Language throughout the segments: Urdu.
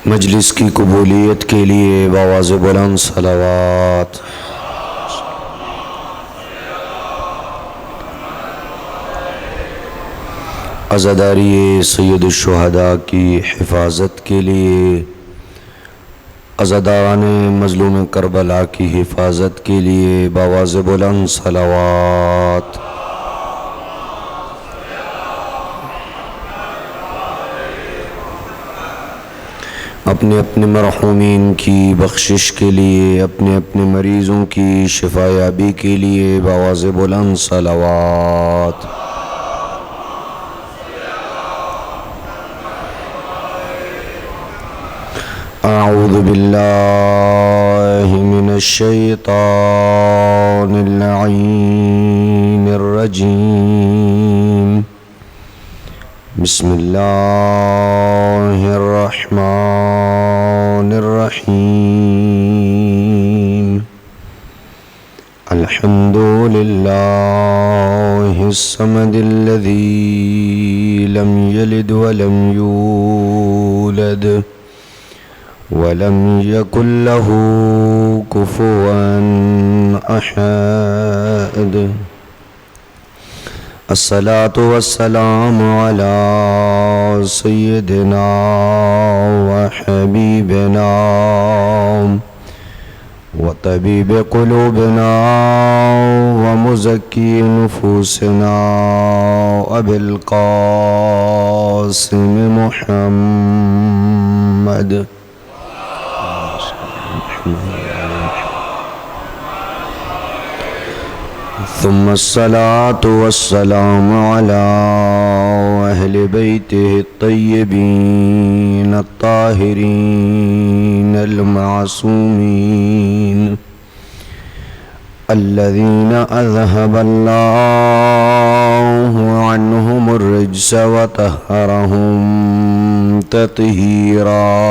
مجلس کی قبولیت کے لیے بآواز بلند صلوات۔ عزاداری سید الشہداء کی حفاظت کے لیے، عزاداران مظلوم کربلا کی حفاظت کے لیے بآواز بلند صلوات۔ اپنے اپنے مرحومین کی بخشش کے لیے، اپنے اپنے مریضوں کی شفا یابی کے لیے بآواز بلند صلوات۔ اعوذ باللہ من الشیطان اللعین الرجیم، بسم اللہ الرحمن الرحیم، الحمد للہ الصمد الذی لم یلد ولم یولد ولم یکن له کفوا احد، الصلاة والسلام على سيدنا وحبيبنا وطبيب قلوبنا ومزكي نفوسنا أبي القاسم محمد ثم الصلاة والسلام على أهل بيته الطيبين الطاهرين المعصومين الذين أذهب الله عنهم الرجس وطهرهم تطهيرا،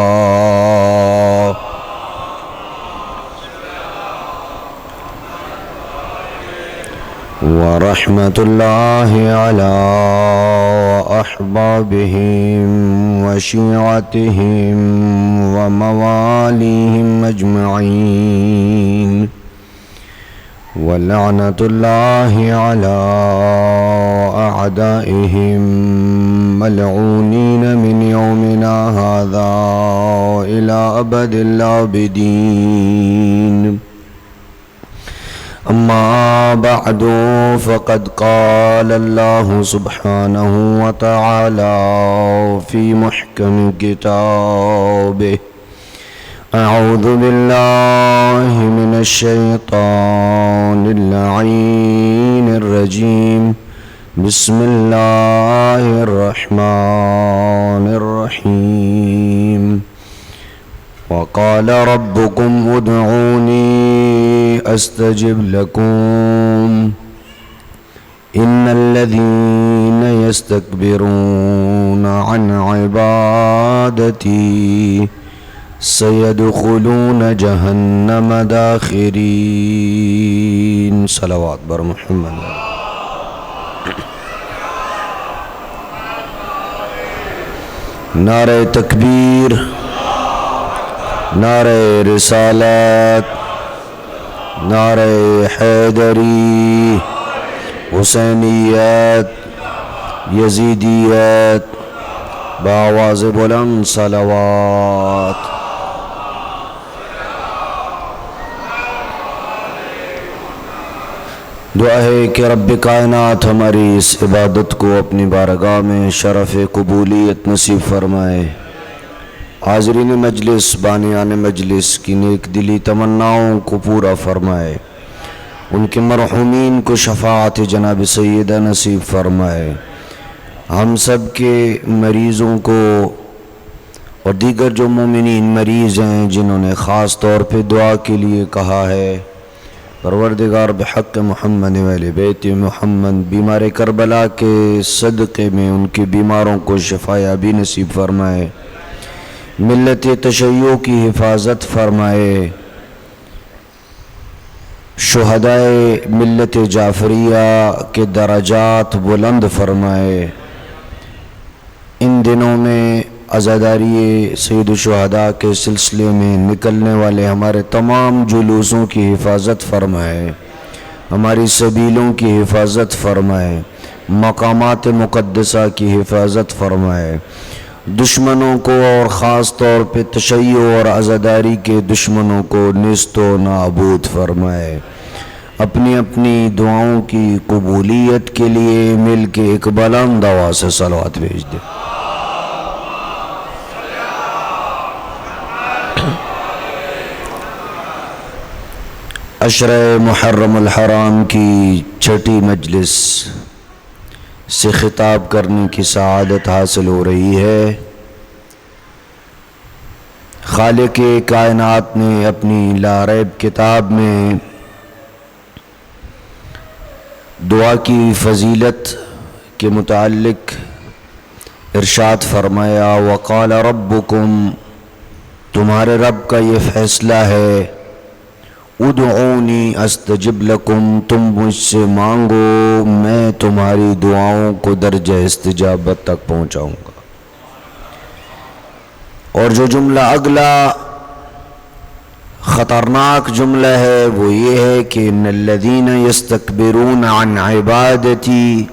ورحمة الله على أحبابهم وشيعتهم ومواليهم أجمعين، ولعنة الله على أعدائهم ملعونين من يومنا هذا إلى أبد الآبدين. أما بعد، فقد قال الله سبحانه وتعالى في محكم كتابه: أعوذ بالله من الشيطان اللعين الرجيم، بسم الله الرحمن الرحيم. وقال ربكم ادعوني استجب لكم، ان الذين يستكبرون عن عبادتي سيدخلون جهنم داخرين. صلوات بر محمد. نعرہ تکبیر، نعرہ رسالت، نعرہ حیدری، حسینیت، یزیدیت، بآواز بلند صلوات۔ دعا ہے کہ رب کائنات ہماری اس عبادت کو اپنی بارگاہ میں شرف قبولیت نصیب فرمائے، حاضرین مجلس، بانیان مجلس کی نیک دلی تمناؤں کو پورا فرمائے، ان کے مرحومین کو شفاعت جناب سیدہ نصیب فرمائے، ہم سب کے مریضوں کو اور دیگر جو مومنین مریض ہیں جنہوں نے خاص طور پہ دعا کے لیے کہا ہے، پروردگار بحق محمد وآل بیت محمد بیمار کربلا کے صدقے میں ان کی بیماروں کو شفا یابی نصیب فرمائے، ملت تشیع کی حفاظت فرمائے، شہدائے ملت جعفریہ کے درجات بلند فرمائے۔ ان دنوں میں عزاداری سید الشہداء کے سلسلے میں نکلنے والے ہمارے تمام جلوسوں کی حفاظت فرمائے، ہماری سبیلوں کی حفاظت فرمائے، مقامات مقدسہ کی حفاظت فرمائے، دشمنوں کو اور خاص طور پہ تشیع اور عزاداری کے دشمنوں کو نیست و نابود فرمائے۔ اپنی اپنی دعاؤں کی قبولیت کے لیے مل کے ایک بلند آواز سے صلوات بھیج دیں۔ عشرہ محرم الحرام کی چھٹی مجلس سے خطاب کرنے کی سعادت حاصل ہو رہی ہے۔ خالق کائنات نے اپنی لا ریب کتاب میں دعا کی فضیلت کے متعلق ارشاد فرمایا، وقال ربکم، تمہارے رب کا یہ فیصلہ ہے، ادعونی استجب لکم، تم مجھ سے مانگو میں تمہاری دعاؤں کو درجہ استجابت تک پہنچاؤں گا۔ اور جو جملہ اگلا خطرناک جملہ ہے وہ یہ ہے کہ ان الذین یستکبرون عن عبادتی،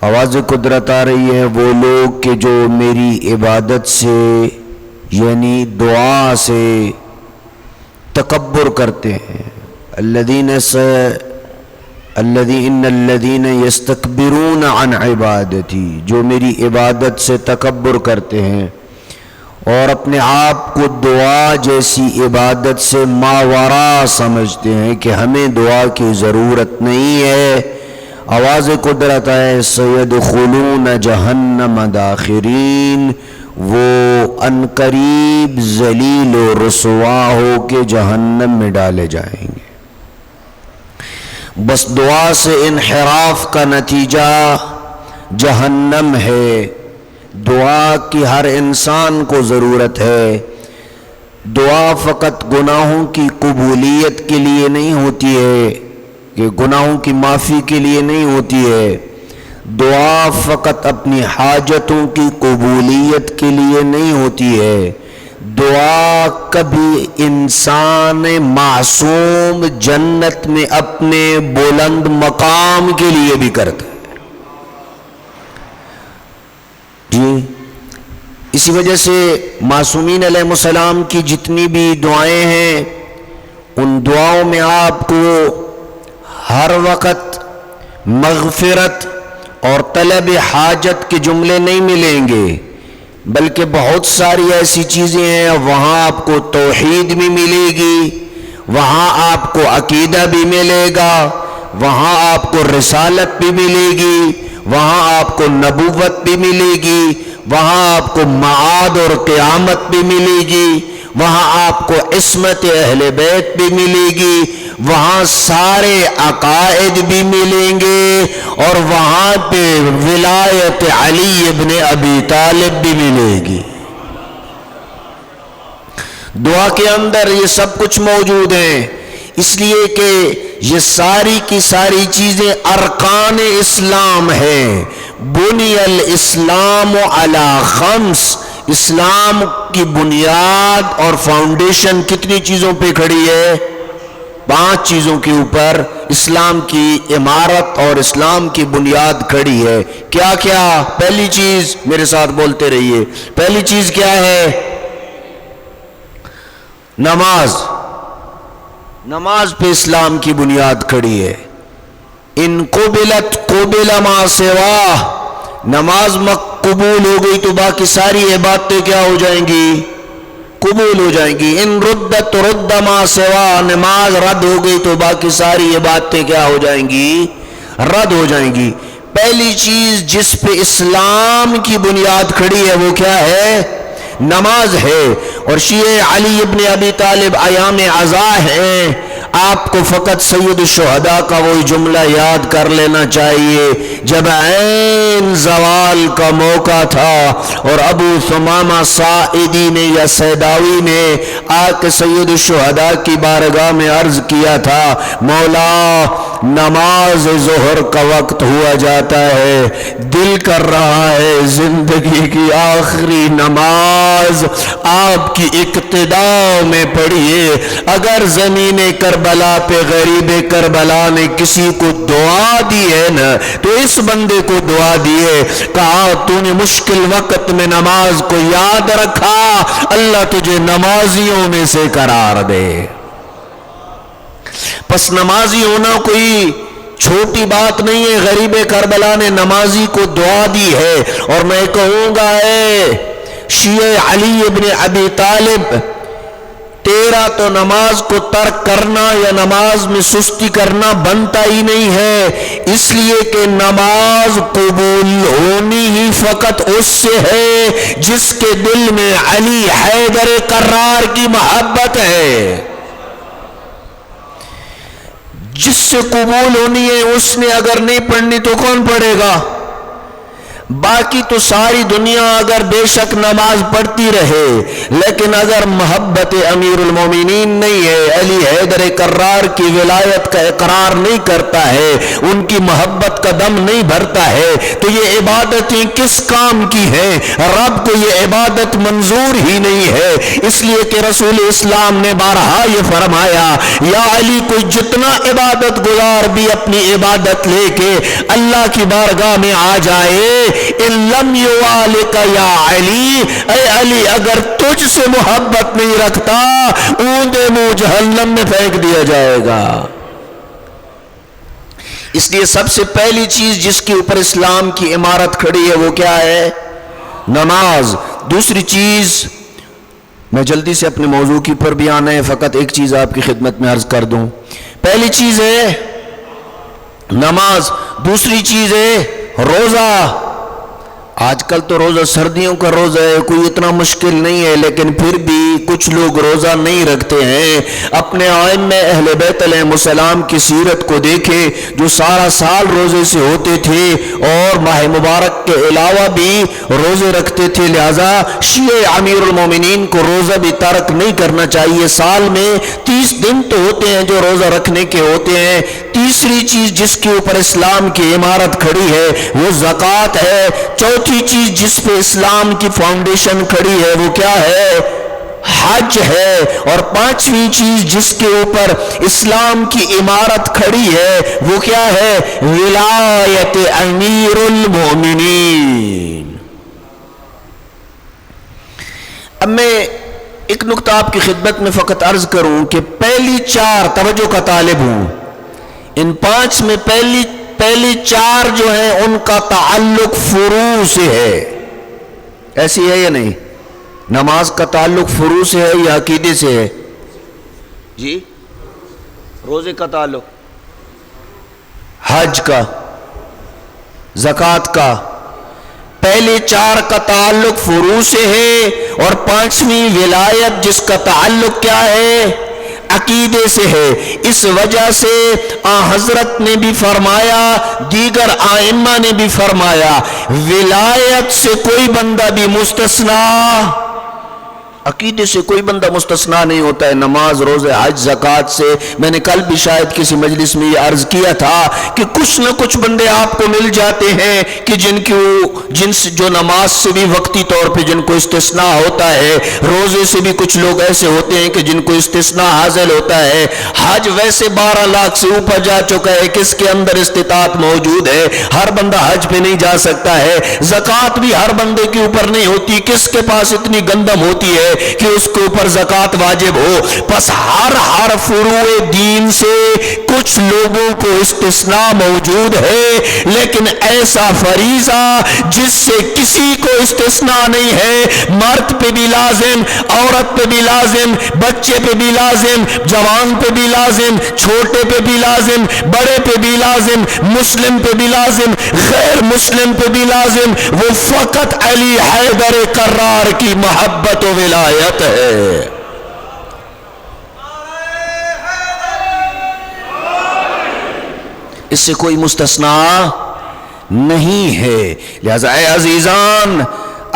آواز قدرت آ رہی ہے، وہ لوگ کہ جو میری عبادت سے یعنی دعا سے تکبر کرتے ہیں۔ ان الذین یستکبرون عن عبادتی، جو میری عبادت سے تکبر کرتے ہیں اور اپنے آپ کو دعا جیسی عبادت سے ماورا سمجھتے ہیں کہ ہمیں دعا کی ضرورت نہیں ہے، آواز قدرت ہے، سیدخلون جہنم داخرین، وہ عنقریب ذلیل و رسوا ہو کے جہنم میں ڈالے جائیں گے۔ بس دعا سے انحراف کا نتیجہ جہنم ہے۔ دعا کی ہر انسان کو ضرورت ہے۔ دعا فقط گناہوں کی قبولیت کے لیے نہیں ہوتی ہے، کہ گناہوں کی معافی کے لیے نہیں ہوتی ہے۔ دعا فقط اپنی حاجتوں کی قبولیت کے لیے نہیں ہوتی ہے۔ دعا کبھی انسان معصوم جنت میں اپنے بلند مقام کے لیے بھی کرتا ہے۔ جی، اسی وجہ سے معصومین علیہ السلام کی جتنی بھی دعائیں ہیں، ان دعاؤں میں آپ کو ہر وقت مغفرت اور طلب حاجت کے جملے نہیں ملیں گے، بلکہ بہت ساری ایسی چیزیں ہیں، وہاں آپ کو توحید بھی ملے گی، وہاں آپ کو عقیدہ بھی ملے گا، وہاں آپ کو رسالت بھی ملے گی، وہاں آپ کو نبوت بھی ملے گی، وہاں آپ کو معاد اور قیامت بھی ملے گی، وہاں آپ کو عصمت اہل بیت بھی ملے گی، وہاں سارے عقائد بھی ملیں گے، اور وہاں پہ ولایت علی ابن ابی طالب بھی ملے گی۔ دعا کے اندر یہ سب کچھ موجود ہیں، اس لیے کہ یہ ساری کی ساری چیزیں ارکان اسلام ہیں۔ بنی الاسلام علی خمس، اسلام کی بنیاد اور فاؤنڈیشن کتنی چیزوں پہ کھڑی ہے؟ 5 چیزوں کے اوپر اسلام کی عمارت اور اسلام کی بنیاد کھڑی ہے۔ کیا کیا؟ پہلی چیز، میرے ساتھ بولتے رہیے، پہلی چیز کیا ہے؟ نماز۔ نماز پہ اسلام کی بنیاد کھڑی ہے۔ ان قبلت قبل ما سوا، نماز قبول ہو گئی تو باقی ساری عبادتیں کیا ہو جائیں گی؟ قبول ہو جائیں گی۔ ان ردت رد ما سوا، نماز رد ہو گئی تو باقی ساری عبادتیں کیا ہو جائیں گی؟ رد ہو جائیں گی۔ پہلی چیز جس پہ اسلام کی بنیاد کھڑی ہے وہ کیا ہے؟ نماز ہے۔ اور شیعہ علی ابن ابی طالب ایام عزا ہیں، آپ کو فقط سید الشہداء کا وہی جملہ یاد کر لینا چاہیے، جب عین زوال کا موقع تھا اور ابو ثمامہ ساعدی نے یا سیداوی نے آ کے سید الشہداء کی بارگاہ میں عرض کیا تھا، مولا نماز ظہر کا وقت ہوا جاتا ہے، دل کر رہا ہے زندگی کی آخری نماز آپ کی اقتدا میں پڑھیے۔ اگر زمین کربلا پہ غریب کربلا نے کسی کو دعا دی ہے نا تو اس بندے کو دعا دی ہے، کہا تو نے مشکل وقت میں نماز کو یاد رکھا، اللہ تجھے نمازیوں میں سے قرار دے۔ پس نمازی ہونا کوئی چھوٹی بات نہیں ہے، غریب کربلا نے نمازی کو دعا دی ہے۔ اور میں کہوں گا اے شیعہ علی ابن ابی طالب، تیرا تو نماز کو ترک کرنا یا نماز میں سستی کرنا بنتا ہی نہیں ہے، اس لیے کہ نماز قبول ہونی ہی فقط اس سے ہے جس کے دل میں علی حیدر کرار کی محبت ہے۔ جس سے قبول ہونی ہے اس نے اگر نہیں پڑھنی تو کون پڑھے گا؟ باقی تو ساری دنیا اگر بے شک نماز پڑھتی رہے، لیکن اگر محبت امیر المومنین نہیں ہے، علی حیدر کرار کی ولایت کا اقرار نہیں کرتا ہے، ان کی محبت کا دم نہیں بھرتا ہے، تو یہ عبادتیں کس کام کی ہیں؟ رب کو یہ عبادت منظور ہی نہیں ہے، اس لیے کہ رسول اسلام نے بارہا یہ فرمایا، یا علی کوئی جتنا عبادت گزار بھی اپنی عبادت لے کے اللہ کی بارگاہ میں آ جائے، ان لم یوالک یا علی، اے علی اگر تجھ سے محبت نہیں رکھتا اوندا منہ جہنم میں پھینک دیا جائے گا۔ اس لیے سب سے پہلی چیز جس کے اوپر اسلام کی عمارت کھڑی ہے وہ کیا ہے؟ نماز۔ دوسری چیز، میں جلدی سے اپنے موضوع کی پر بھی آنا ہے، فقط ایک چیز آپ کی خدمت میں عرض کر دوں۔ پہلی چیز ہے نماز، دوسری چیز ہے روزہ۔ آج کل تو روزہ سردیوں کا روزہ ہے، کوئی اتنا مشکل نہیں ہے، لیکن پھر بھی کچھ لوگ روزہ نہیں رکھتے ہیں۔ اپنے ائمہ اہل بیت علیہ السلام کی سیرت کو دیکھیں، جو سارا سال روزے سے ہوتے تھے اور ماہ مبارک کے علاوہ بھی روزے رکھتے تھے، لہذا شیعہ امیر المومنین کو روزہ بھی ترک نہیں کرنا چاہیے۔ سال میں 30 دن تو ہوتے ہیں جو روزہ رکھنے کے ہوتے ہیں۔ تیسری چیز جس کے اوپر اسلام کی عمارت کھڑی ہے وہ زکوٰۃ ہے۔ چوتھی چیز جس پہ اسلام کی فاؤنڈیشن کھڑی ہے وہ کیا ہے؟ حج ہے۔ اور پانچویں چیز جس کے اوپر اسلام کی عمارت کھڑی ہے وہ کیا ہے؟ ولایت امیر المومنین۔ اب میں ایک نقطہ آپ کی خدمت میں فقط عرض کروں کہ پہلی چار، توجہ کا طالب ہوں، ان پانچ میں پہلی چار جو ہیں ان کا تعلق فروع سے ہے، ایسی ہے یا نہیں؟ نماز کا تعلق فروع سے ہے یا عقیدے سے ہے؟ جی، روزے کا تعلق، حج کا، زکوٰۃ کا، پہلے چار کا تعلق فروع سے ہے، اور پانچویں ولایت جس کا تعلق کیا ہے؟ عقیدے سے ہے۔ اس وجہ سے حضرت نے بھی فرمایا، دیگر ائمہ نے بھی فرمایا، ولایت سے کوئی بندہ بھی مستثنا، عقیدے سے کوئی بندہ مستثنا نہیں ہوتا ہے۔ نماز، روزے، حج، زکوٰۃ سے میں نے کل بھی شاید کسی مجلس میں یہ عرض کیا تھا کہ کچھ نہ کچھ بندے آپ کو مل جاتے ہیں کہ جو نماز سے بھی وقتی طور پہ جن کو استثناء ہوتا ہے، روزے سے بھی کچھ لوگ ایسے ہوتے ہیں کہ جن کو استثناء حاصل ہوتا ہے، حج ویسے 12 لاکھ سے اوپر جا چکا ہے، کس کے اندر استطاعت موجود ہے، ہر بندہ حج پہ نہیں جا سکتا ہے، زکوٰۃ بھی ہر بندے کے اوپر نہیں ہوتی، کس کے پاس اتنی گندم ہوتی ہے کہ اس کے اوپر زکوٰۃ واجب ہو۔ پس ہر فروع دین سے کچھ لوگوں کو استثناء موجود ہے، لیکن ایسا فریضہ جس سے کسی کو استثناء نہیں ہے، مرد پہ بھی لازم، عورت پہ بھی لازم، بچے پہ بھی لازم، جوان پہ بھی لازم، چھوٹے پہ بھی لازم، بڑے پہ بھی لازم، مسلم پہ بھی لازم، غیر مسلم پہ بھی لازم، وہ فقط علی حیدر کرار کی محبت و ولایت ہے۔ اس سے کوئی مستثنا نہیں ہے۔ لہذا اے عزیزان،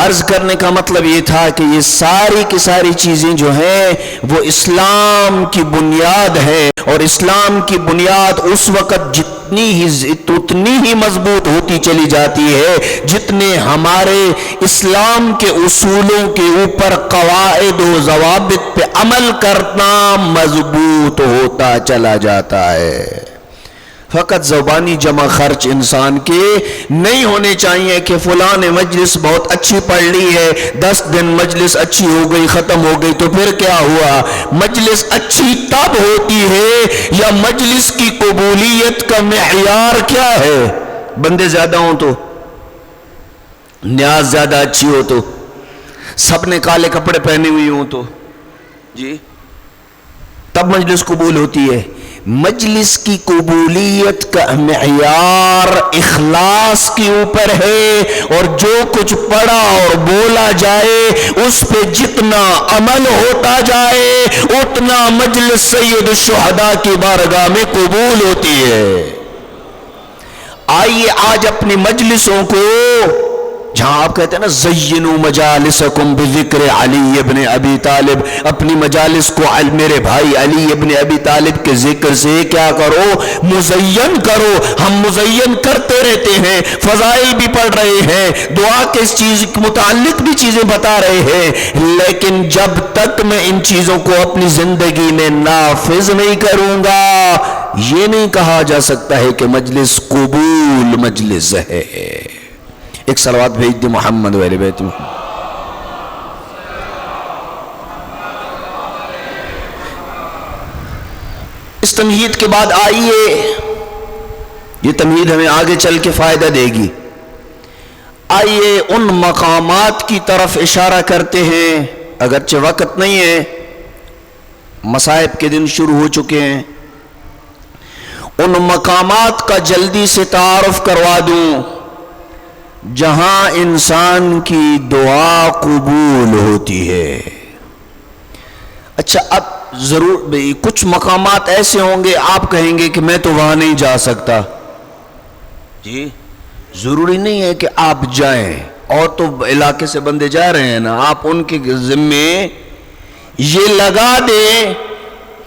عرض کرنے کا مطلب یہ تھا کہ یہ ساری کی ساری چیزیں جو ہیں وہ اسلام کی بنیاد ہے، اور اسلام کی بنیاد اس وقت اتنی ہی مضبوط ہوتی چلی جاتی ہے جتنے ہمارے اسلام کے اصولوں کے اوپر قواعد و ضوابط پہ عمل کرنا مضبوط ہوتا چلا جاتا ہے۔ فقط زبانی جمع خرچ انسان کے نہیں ہونے چاہیے کہ فلاں نے مجلس بہت اچھی پڑھ لی ہے، 10 دن مجلس اچھی ہو گئی، ختم ہو گئی تو پھر کیا ہوا؟ مجلس اچھی تب ہوتی ہے، یا مجلس کی قبولیت کا معیار کیا ہے؟ بندے زیادہ ہوں تو، نیاز زیادہ اچھی ہو تو، سب نے کالے کپڑے پہنے ہوئے ہوں تو جی تب مجلس قبول ہوتی ہے۔ مجلس کی قبولیت کا معیار اخلاص کے اوپر ہے، اور جو کچھ پڑھا اور بولا جائے اس پہ جتنا عمل ہوتا جائے اتنا مجلس سید الشہداء کی بارگاہ میں قبول ہوتی ہے۔ آئیے آج اپنی مجلسوں کو، جہاں آپ کہتے ہیں نا زینوا مجالسکم بذکر علی ابن ابی طالب، اپنی مجالس کو میرے بھائی علی ابن ابی طالب کے ذکر سے کیا کرو؟ مزین کرو۔ ہم مزین کرتے رہتے ہیں، فضائل بھی پڑھ رہے ہیں، دعا کے اس چیز کے متعلق بھی چیزیں بتا رہے ہیں، لیکن جب تک میں ان چیزوں کو اپنی زندگی میں نافذ نہیں کروں گا یہ نہیں کہا جا سکتا ہے کہ مجلس قبول مجلس ہے۔ ایک صلوات بھیج دی محمد و اہل بیت محمد۔ اس تمہید کے بعد آئیے، یہ تمہید ہمیں آگے چل کے فائدہ دے گی، آئیے ان مقامات کی طرف اشارہ کرتے ہیں، اگرچہ وقت نہیں ہے، مصائب کے دن شروع ہو چکے ہیں، ان مقامات کا جلدی سے تعارف کروا دوں جہاں انسان کی دعا قبول ہوتی ہے۔ اچھا، اب ضرور کچھ مقامات ایسے ہوں گے آپ کہیں گے کہ میں تو وہاں نہیں جا سکتا، جی ضروری نہیں ہے کہ آپ جائیں، اور تو علاقے سے بندے جا رہے ہیں نا، آپ ان کے ذمے یہ لگا دیں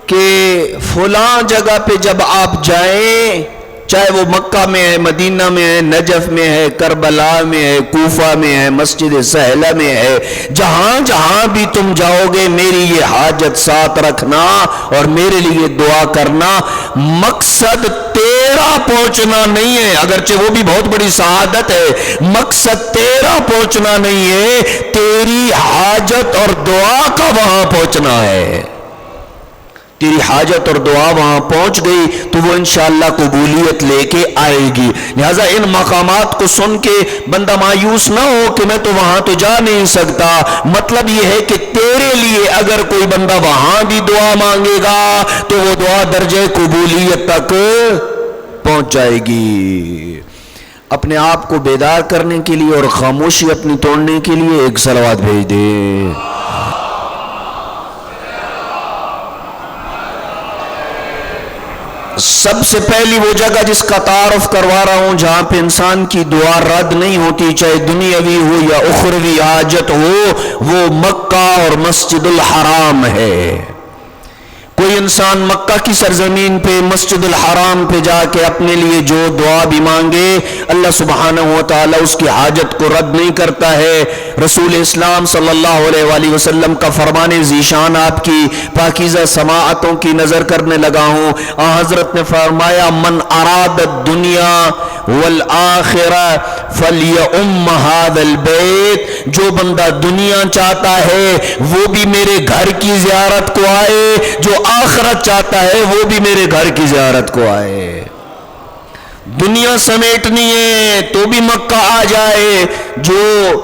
کہ فلاں جگہ پہ جب آپ جائیں، چاہے وہ مکہ میں ہے، مدینہ میں ہے، نجف میں ہے، کربلا میں ہے، کوفہ میں ہے، مسجد سہلہ میں ہے، جہاں جہاں بھی تم جاؤ گے میری یہ حاجت ساتھ رکھنا اور میرے لیے دعا کرنا۔ مقصد تیرا پہنچنا نہیں ہے، اگرچہ وہ بھی بہت بڑی سعادت ہے، مقصد تیرا پہنچنا نہیں ہے، تیری حاجت اور دعا کا وہاں پہنچنا ہے۔ تیری حاجت اور دعا وہاں پہنچ گئی تو وہ انشاءاللہ قبولیت لے کے آئے گی۔ لہذا ان مقامات کو سن کے بندہ مایوس نہ ہو کہ میں تو وہاں تو جا نہیں سکتا، مطلب یہ ہے کہ تیرے لیے اگر کوئی بندہ وہاں بھی دعا مانگے گا تو وہ دعا درجہ قبولیت تک پہنچ جائے گی۔ اپنے آپ کو بیدار کرنے کے لیے اور خاموشی اپنی توڑنے کے لیے ایک صلوات بھیج دے۔ سب سے پہلی وہ جگہ جس کا تعارف کروا رہا ہوں جہاں پہ انسان کی دعا رد نہیں ہوتی، چاہے دنیاوی ہو یا اخروی حاجت ہو، وہ مکہ اور مسجد الحرام ہے۔ کوئی انسان مکہ کی سرزمین پہ مسجد الحرام پہ جا کے اپنے لیے جو دعا بھی مانگے اللہ سبحانہ و تعالی اس کی حاجت کو رد نہیں کرتا ہے۔ رسول اسلام صلی اللہ علیہ وآلہ وسلم کا فرمان ذیشان آپ کی پاکیزہ سماعتوں کی نظر کرنے لگا ہوں، حضرت نے فرمایا من اراد الدنیا والآخرہ فلیؤم ھذا البیت، جو بندہ دنیا چاہتا ہے وہ بھی میرے گھر کی زیارت کو آئے، جو آخرت چاہتا ہے وہ بھی میرے گھر کی زیارت کو آئے۔ دنیا سمیٹنی ہے تو بھی مکہ آ جائے،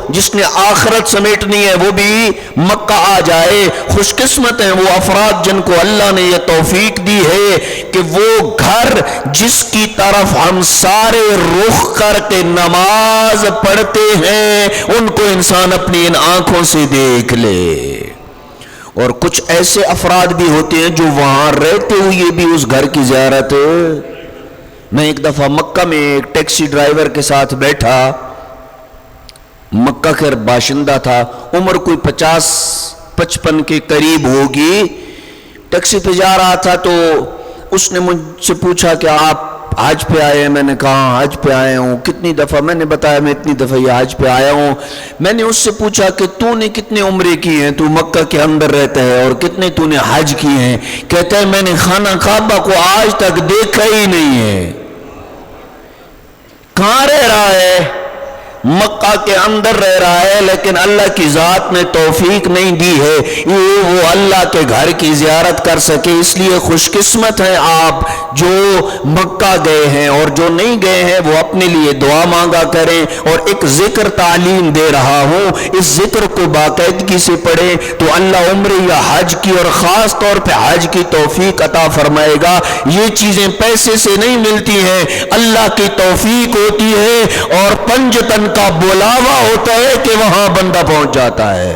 جس نے آخرت سمیٹنی ہے وہ بھی مکہ آ جائے۔ خوش قسمت ہیں وہ افراد جن کو اللہ نے یہ توفیق دی ہے کہ وہ گھر جس کی طرف ہم سارے رخ کر کے نماز پڑھتے ہیں ان کو انسان اپنی ان آنکھوں سے دیکھ لے۔ اور کچھ ایسے افراد بھی ہوتے ہیں جو وہاں رہتے ہوئے بھی اس گھر کی زیارت۔ میں ایک دفعہ مکہ میں ایک ٹیکسی ڈرائیور کے ساتھ بیٹھا، مکہ کا باشندہ تھا، عمر کوئی 50-55 کے قریب ہوگی، ٹیکسی پہ جا رہا تھا تو اس نے مجھ سے پوچھا کہ آپ حج پہ آئے ہیں؟ میں نے کہا حج پہ آیا ہوں۔ کتنی دفعہ؟ میں نے بتایا میں اتنی دفعہ یہ حج پہ آیا ہوں۔ میں نے اس سے پوچھا کہ تو نے کتنے عمرے کی ہیں، تو مکہ کے اندر رہتا ہے، اور کتنے تو نے حج کی ہیں؟ کہتا ہے میں نے خانہ کعبہ کو آج تک دیکھا ہی نہیں ہے۔ کہاں رہ رہا ہے؟ مکہ کے اندر رہ رہا ہے، لیکن اللہ کی ذات نے توفیق نہیں دی ہے یہ وہ اللہ کے گھر کی زیارت کر سکے۔ اس لیے خوش قسمت ہیں آپ جو مکہ گئے ہیں، اور جو نہیں گئے ہیں وہ اپنے لیے دعا مانگا کریں۔ اور ایک ذکر تعلیم دے رہا ہوں، اس ذکر کو باقاعدگی سے پڑھیں تو اللہ عمرے یا حج کی، اور خاص طور پہ حج کی توفیق عطا فرمائے گا۔ یہ چیزیں پیسے سے نہیں ملتی ہیں، اللہ کی توفیق ہوتی ہے، اور پنجتن کا بلاوا ہوتا ہے کہ وہاں بندہ پہنچ جاتا ہے۔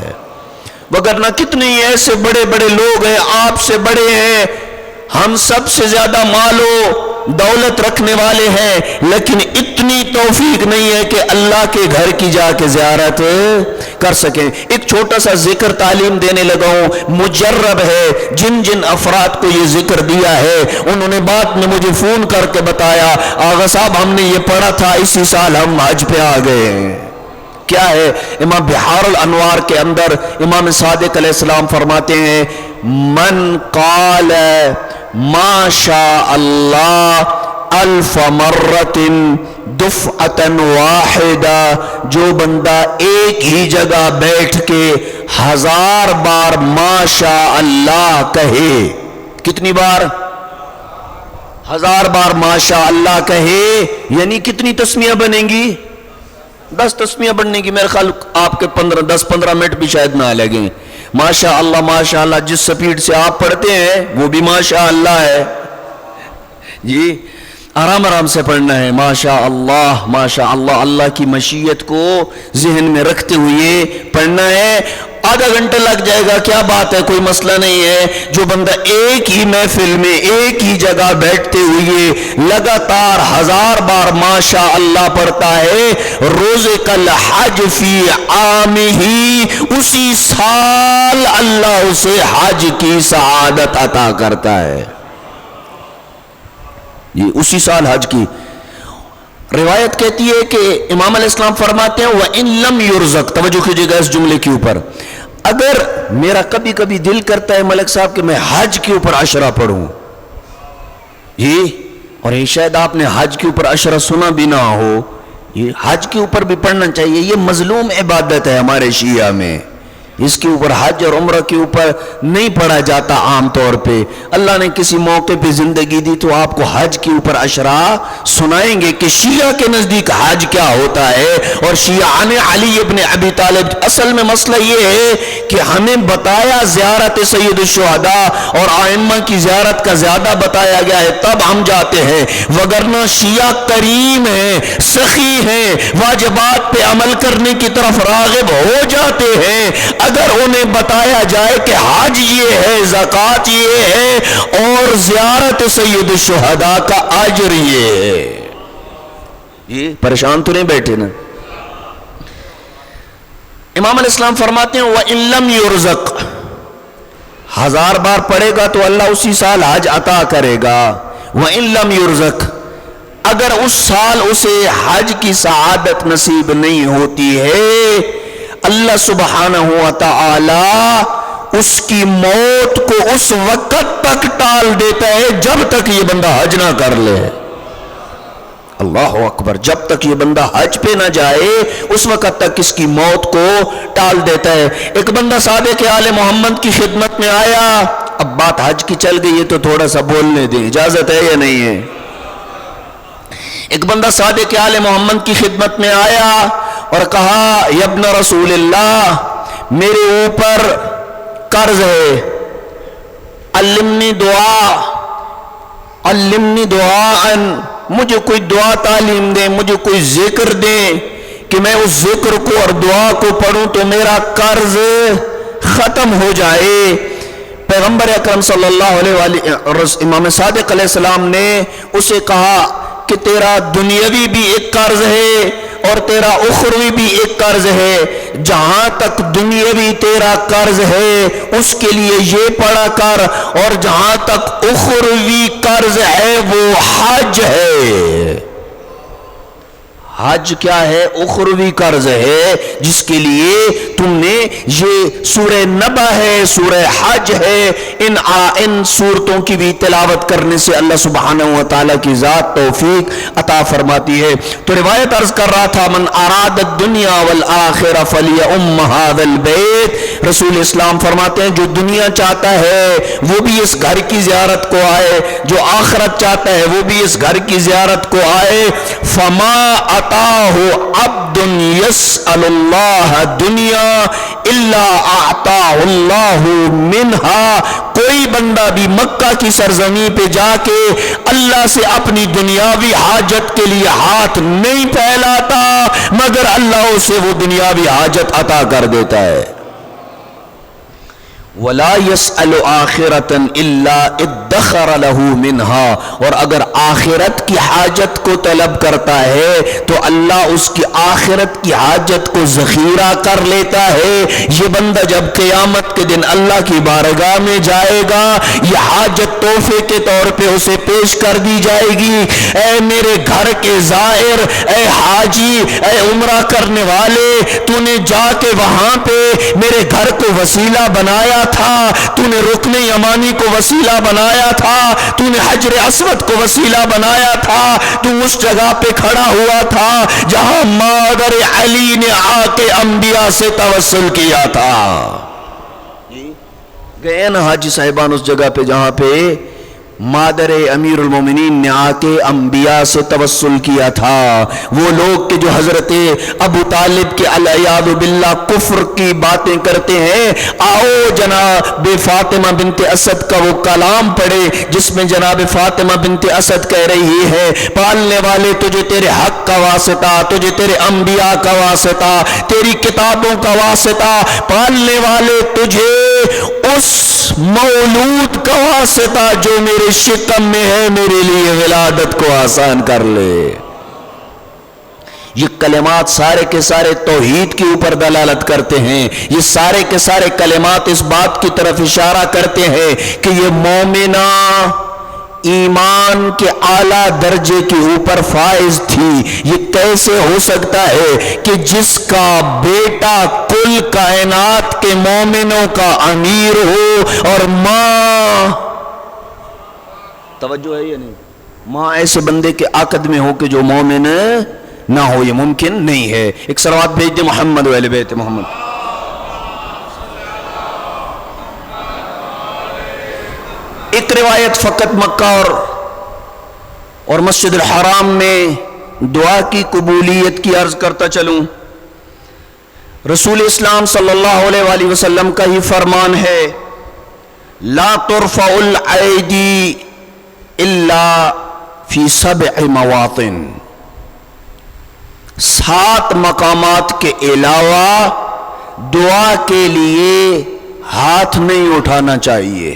وگرنہ کتنے ہی ایسے بڑے بڑے لوگ ہیں، آپ سے بڑے ہیں، ہم سب سے زیادہ مال و دولت رکھنے والے ہیں، لیکن اتنی توفیق نہیں ہے کہ اللہ کے گھر کی جا کے زیارت کر سکیں۔ ایک چھوٹا سا ذکر تعلیم دینے لگا ہوں، مجرب ہے۔ جن جن افراد کو یہ ذکر دیا ہے انہوں نے بعد میں مجھے فون کر کے بتایا آغا صاحب ہم نے یہ پڑھا تھا، اسی سال ہم حج پہ آ گئے ہیں۔ کیا ہے؟ امام بحار الانوار کے اندر امام صادق علیہ السلام فرماتے ہیں من قال ما شاء اللہ الف مرت دفعۃ واحدہ، جو بندہ ایک ہی جگہ بیٹھ کے 1000 بار ما شاء اللہ کہے، کتنی بار؟ 1000 بار ما شاء اللہ کہے، یعنی کتنی تسمیہ بنیں گی؟ 10 تسمیہ بننے کی۔ میرے خیال آپ کے 10-15 منٹ بھی شاید نہ لگیں۔ ماشاء اللہ جس سپیڈ سے آپ پڑھتے ہیں وہ بھی ماشاء اللہ ہے جی، آرام آرام سے پڑھنا ہے۔ ماشاء اللہ اللہ کی مشیت کو ذہن میں رکھتے ہوئے پڑھنا ہے۔ آدھا گھنٹہ لگ جائے گا، کیا بات ہے، کوئی مسئلہ نہیں ہے۔ جو بندہ ایک ہی محفل میں ایک ہی جگہ بیٹھتے ہوئے لگاتار 1000 بار ماشاء اللہ پڑھتا ہے، رزق الحج فی عامہ، اسی سال اللہ اسے حج کی سعادت عطا کرتا ہے۔ یہ اسی سال حج کی روایت کہتی ہے کہ امام علیہ السلام فرماتے ہیں وَإِن لَمْ يُرْزَقْ، توجہ کیجئے گا اس جملے کے اوپر، اگر میرا کبھی کبھی دل کرتا ہے ملک صاحب کہ میں حج کے اوپر عشرہ پڑھوں، یہ اور یہ شاید آپ نے حج کے اوپر عشرہ سنا بھی نہ ہو، یہ حج کے اوپر بھی پڑھنا چاہیے۔ یہ مظلوم عبادت ہے ہمارے شیعہ میں، اس کے اوپر حج اور عمرہ کے اوپر نہیں پڑھا جاتا عام طور پہ۔ اللہ نے کسی موقع پہ زندگی دی تو آپ کو حج کے اوپر عشرہ سنائیں گے کہ شیعہ کے نزدیک حج کیا ہوتا ہے، اور شیعان علی ابن ابی طالب۔ اصل میں مسئلہ یہ ہے کہ ہمیں بتایا زیارت سید الشہداء اور ائمہ کی زیارت کا زیادہ بتایا گیا ہے، تب ہم جاتے ہیں، وگرنہ شیعہ کریم ہیں، سخی ہیں، واجبات پہ عمل کرنے کی طرف راغب ہو جاتے ہیں۔ اگر انہیں بتایا جائے کہ حج یہ ہے، زکوٰۃ یہ ہے، اور زیارت سید الشہداء کا اجر یہ ہے، یہ پریشان تو نہیں بیٹھے نا۔ امام علیہ السلام فرماتے ہیں وَإِن لَمْ يُرْزَقْ، 1000 بار پڑھے گا تو اللہ اسی سال حج عطا کرے گا۔ وَإِن لَمْ يُرْزَقْ، اگر اس سال اسے حج کی سعادت نصیب نہیں ہوتی ہے، اللہ سبحانہ وتعالی اس کی موت کو اس وقت تک ٹال دیتا ہے جب تک یہ بندہ حج نہ کر لے۔ اللہ اکبر، جب تک یہ بندہ حج پہ نہ جائے اس وقت تک اس کی موت کو ٹال دیتا ہے۔ ایک بندہ صادق آل محمد کی خدمت میں آیا، اب بات حج کی چل گئی ہے تو تھوڑا سا بولنے دیں، اجازت ہے یا نہیں ہے؟ ایک بندہ صادق آل محمد کی خدمت میں آیا اور کہا یا ابن رسول اللہ، میرے اوپر قرض ہے، علمنی دعاء، مجھے کوئی دعا تعلیم دیں، مجھے کوئی ذکر دیں کہ میں اس ذکر کو اور دعا کو پڑھوں تو میرا قرض ختم ہو جائے۔ پیغمبر اکرم صلی اللہ علیہ وآلہ، امام صادق علیہ السلام نے اسے کہا کہ تیرا دنیاوی بھی ایک قرض ہے اور تیرا اخروی بھی ایک قرض ہے. جہاں تک دنیاوی تیرا قرض ہے اس کے لیے یہ پڑا کر، اور جہاں تک اخروی قرض ہے وہ حج ہے. حج کیا ہے؟ اخروی قرض ہے، جس کے لیے تم نے یہ سورہ نبا ہے، سورہ حج ہے، ان سورتوں کی بھی تلاوت کرنے سے اللہ سبحانہ و تعالیٰ کی ذات توفیق عطا فرماتی ہے. تو روایت عرض کر رہا تھا، من اراد الدنیا والآخرہ فلیؤم ھذا البیت. رسول اسلام فرماتے ہیں جو دنیا چاہتا ہے وہ بھی اس گھر کی زیارت کو آئے، جو آخرت چاہتا ہے وہ بھی اس گھر کی زیارت کو آئے. فما عبد يسأل الله دنیا الا اعطاه الله منها. کوئی بندہ بھی مکہ کی سرزمین پہ جا کے اللہ سے اپنی دنیاوی حاجت کے لیے ہاتھ نہیں پھیلاتا مگر اللہ اسے وہ دنیاوی حاجت عطا کر دیتا ہے. وَلَا يَسْأَلُ آخِرَةً إِلَّا ادَّخَرَ لَهُ مِنْهَا. اور اگر آخرت کی حاجت کو طلب کرتا ہے تو اللہ اس کی آخرت کی حاجت کو ذخیرہ کر لیتا ہے. یہ بندہ جب قیامت کے دن اللہ کی بارگاہ میں جائے گا یہ حاجت تحفے کے طور پہ اسے پیش کر دی جائے گی. اے میرے گھر کے زائر، اے حاجی، اے عمرہ کرنے والے، تو نے جا کے وہاں پہ میرے گھر کو وسیلہ بنایا تھا، تو نے رکن یمانی کو وسیلہ بنایا تھا، تو نے حجر اسود کو وسیلہ بنایا تھا، تو اس جگہ پہ کھڑا ہوا تھا جہاں مادر علی نے آ کے انبیاء سے توسل کیا تھا. گئے نا حاجی صاحبان اس جگہ پہ جہاں پہ مادر امیر المومنین نے آ کے انبیاء سے توسل کیا تھا. وہ لوگ کہ جو حضرت ابو طالب کے علیاذ باللہ کفر کی باتیں کرتے ہیں، آؤ جناب فاطمہ بنت اسد کا وہ کلام پڑھے جس میں جناب فاطمہ بنت اسد کہہ رہی ہے پالنے والے تجھے تیرے حق کا واسطہ، تجھے تیرے انبیاء کا واسطہ، تیری کتابوں کا واسطہ، پالنے والے تجھے اس مولود کا واسطہ جو میرے شکم میں ہے میرے لیے ولادت کو آسان کر لے. یہ کلمات سارے کے سارے توحید کے اوپر دلالت کرتے ہیں. یہ سارے کے سارے کلمات اس بات کی طرف اشارہ کرتے ہیں کہ یہ مومنہ ایمان کے اعلیٰ درجے کے اوپر فائز تھی. یہ کیسے ہو سکتا ہے کہ جس کا بیٹا کل کائنات کے مومنوں کا امیر ہو اور ماں، توجہ ہے یا نہیں، ماں ایسے بندے کے عقد میں ہو کہ جو مومن نہ ہو؟ یہ ممکن نہیں ہے. ایک صلوات بھیج دے محمد و اہل بیت محمد. ایک روایت فقط مکہ اور مسجد الحرام میں دعا کی قبولیت کی عرض کرتا چلوں. رسول اسلام صلی اللہ علیہ وآلہ وسلم کا ہی فرمان ہے، لا ترفع الایدی الا فی 7 مواطن. 7 مقامات کے علاوہ دعا کے لیے ہاتھ نہیں اٹھانا چاہیے.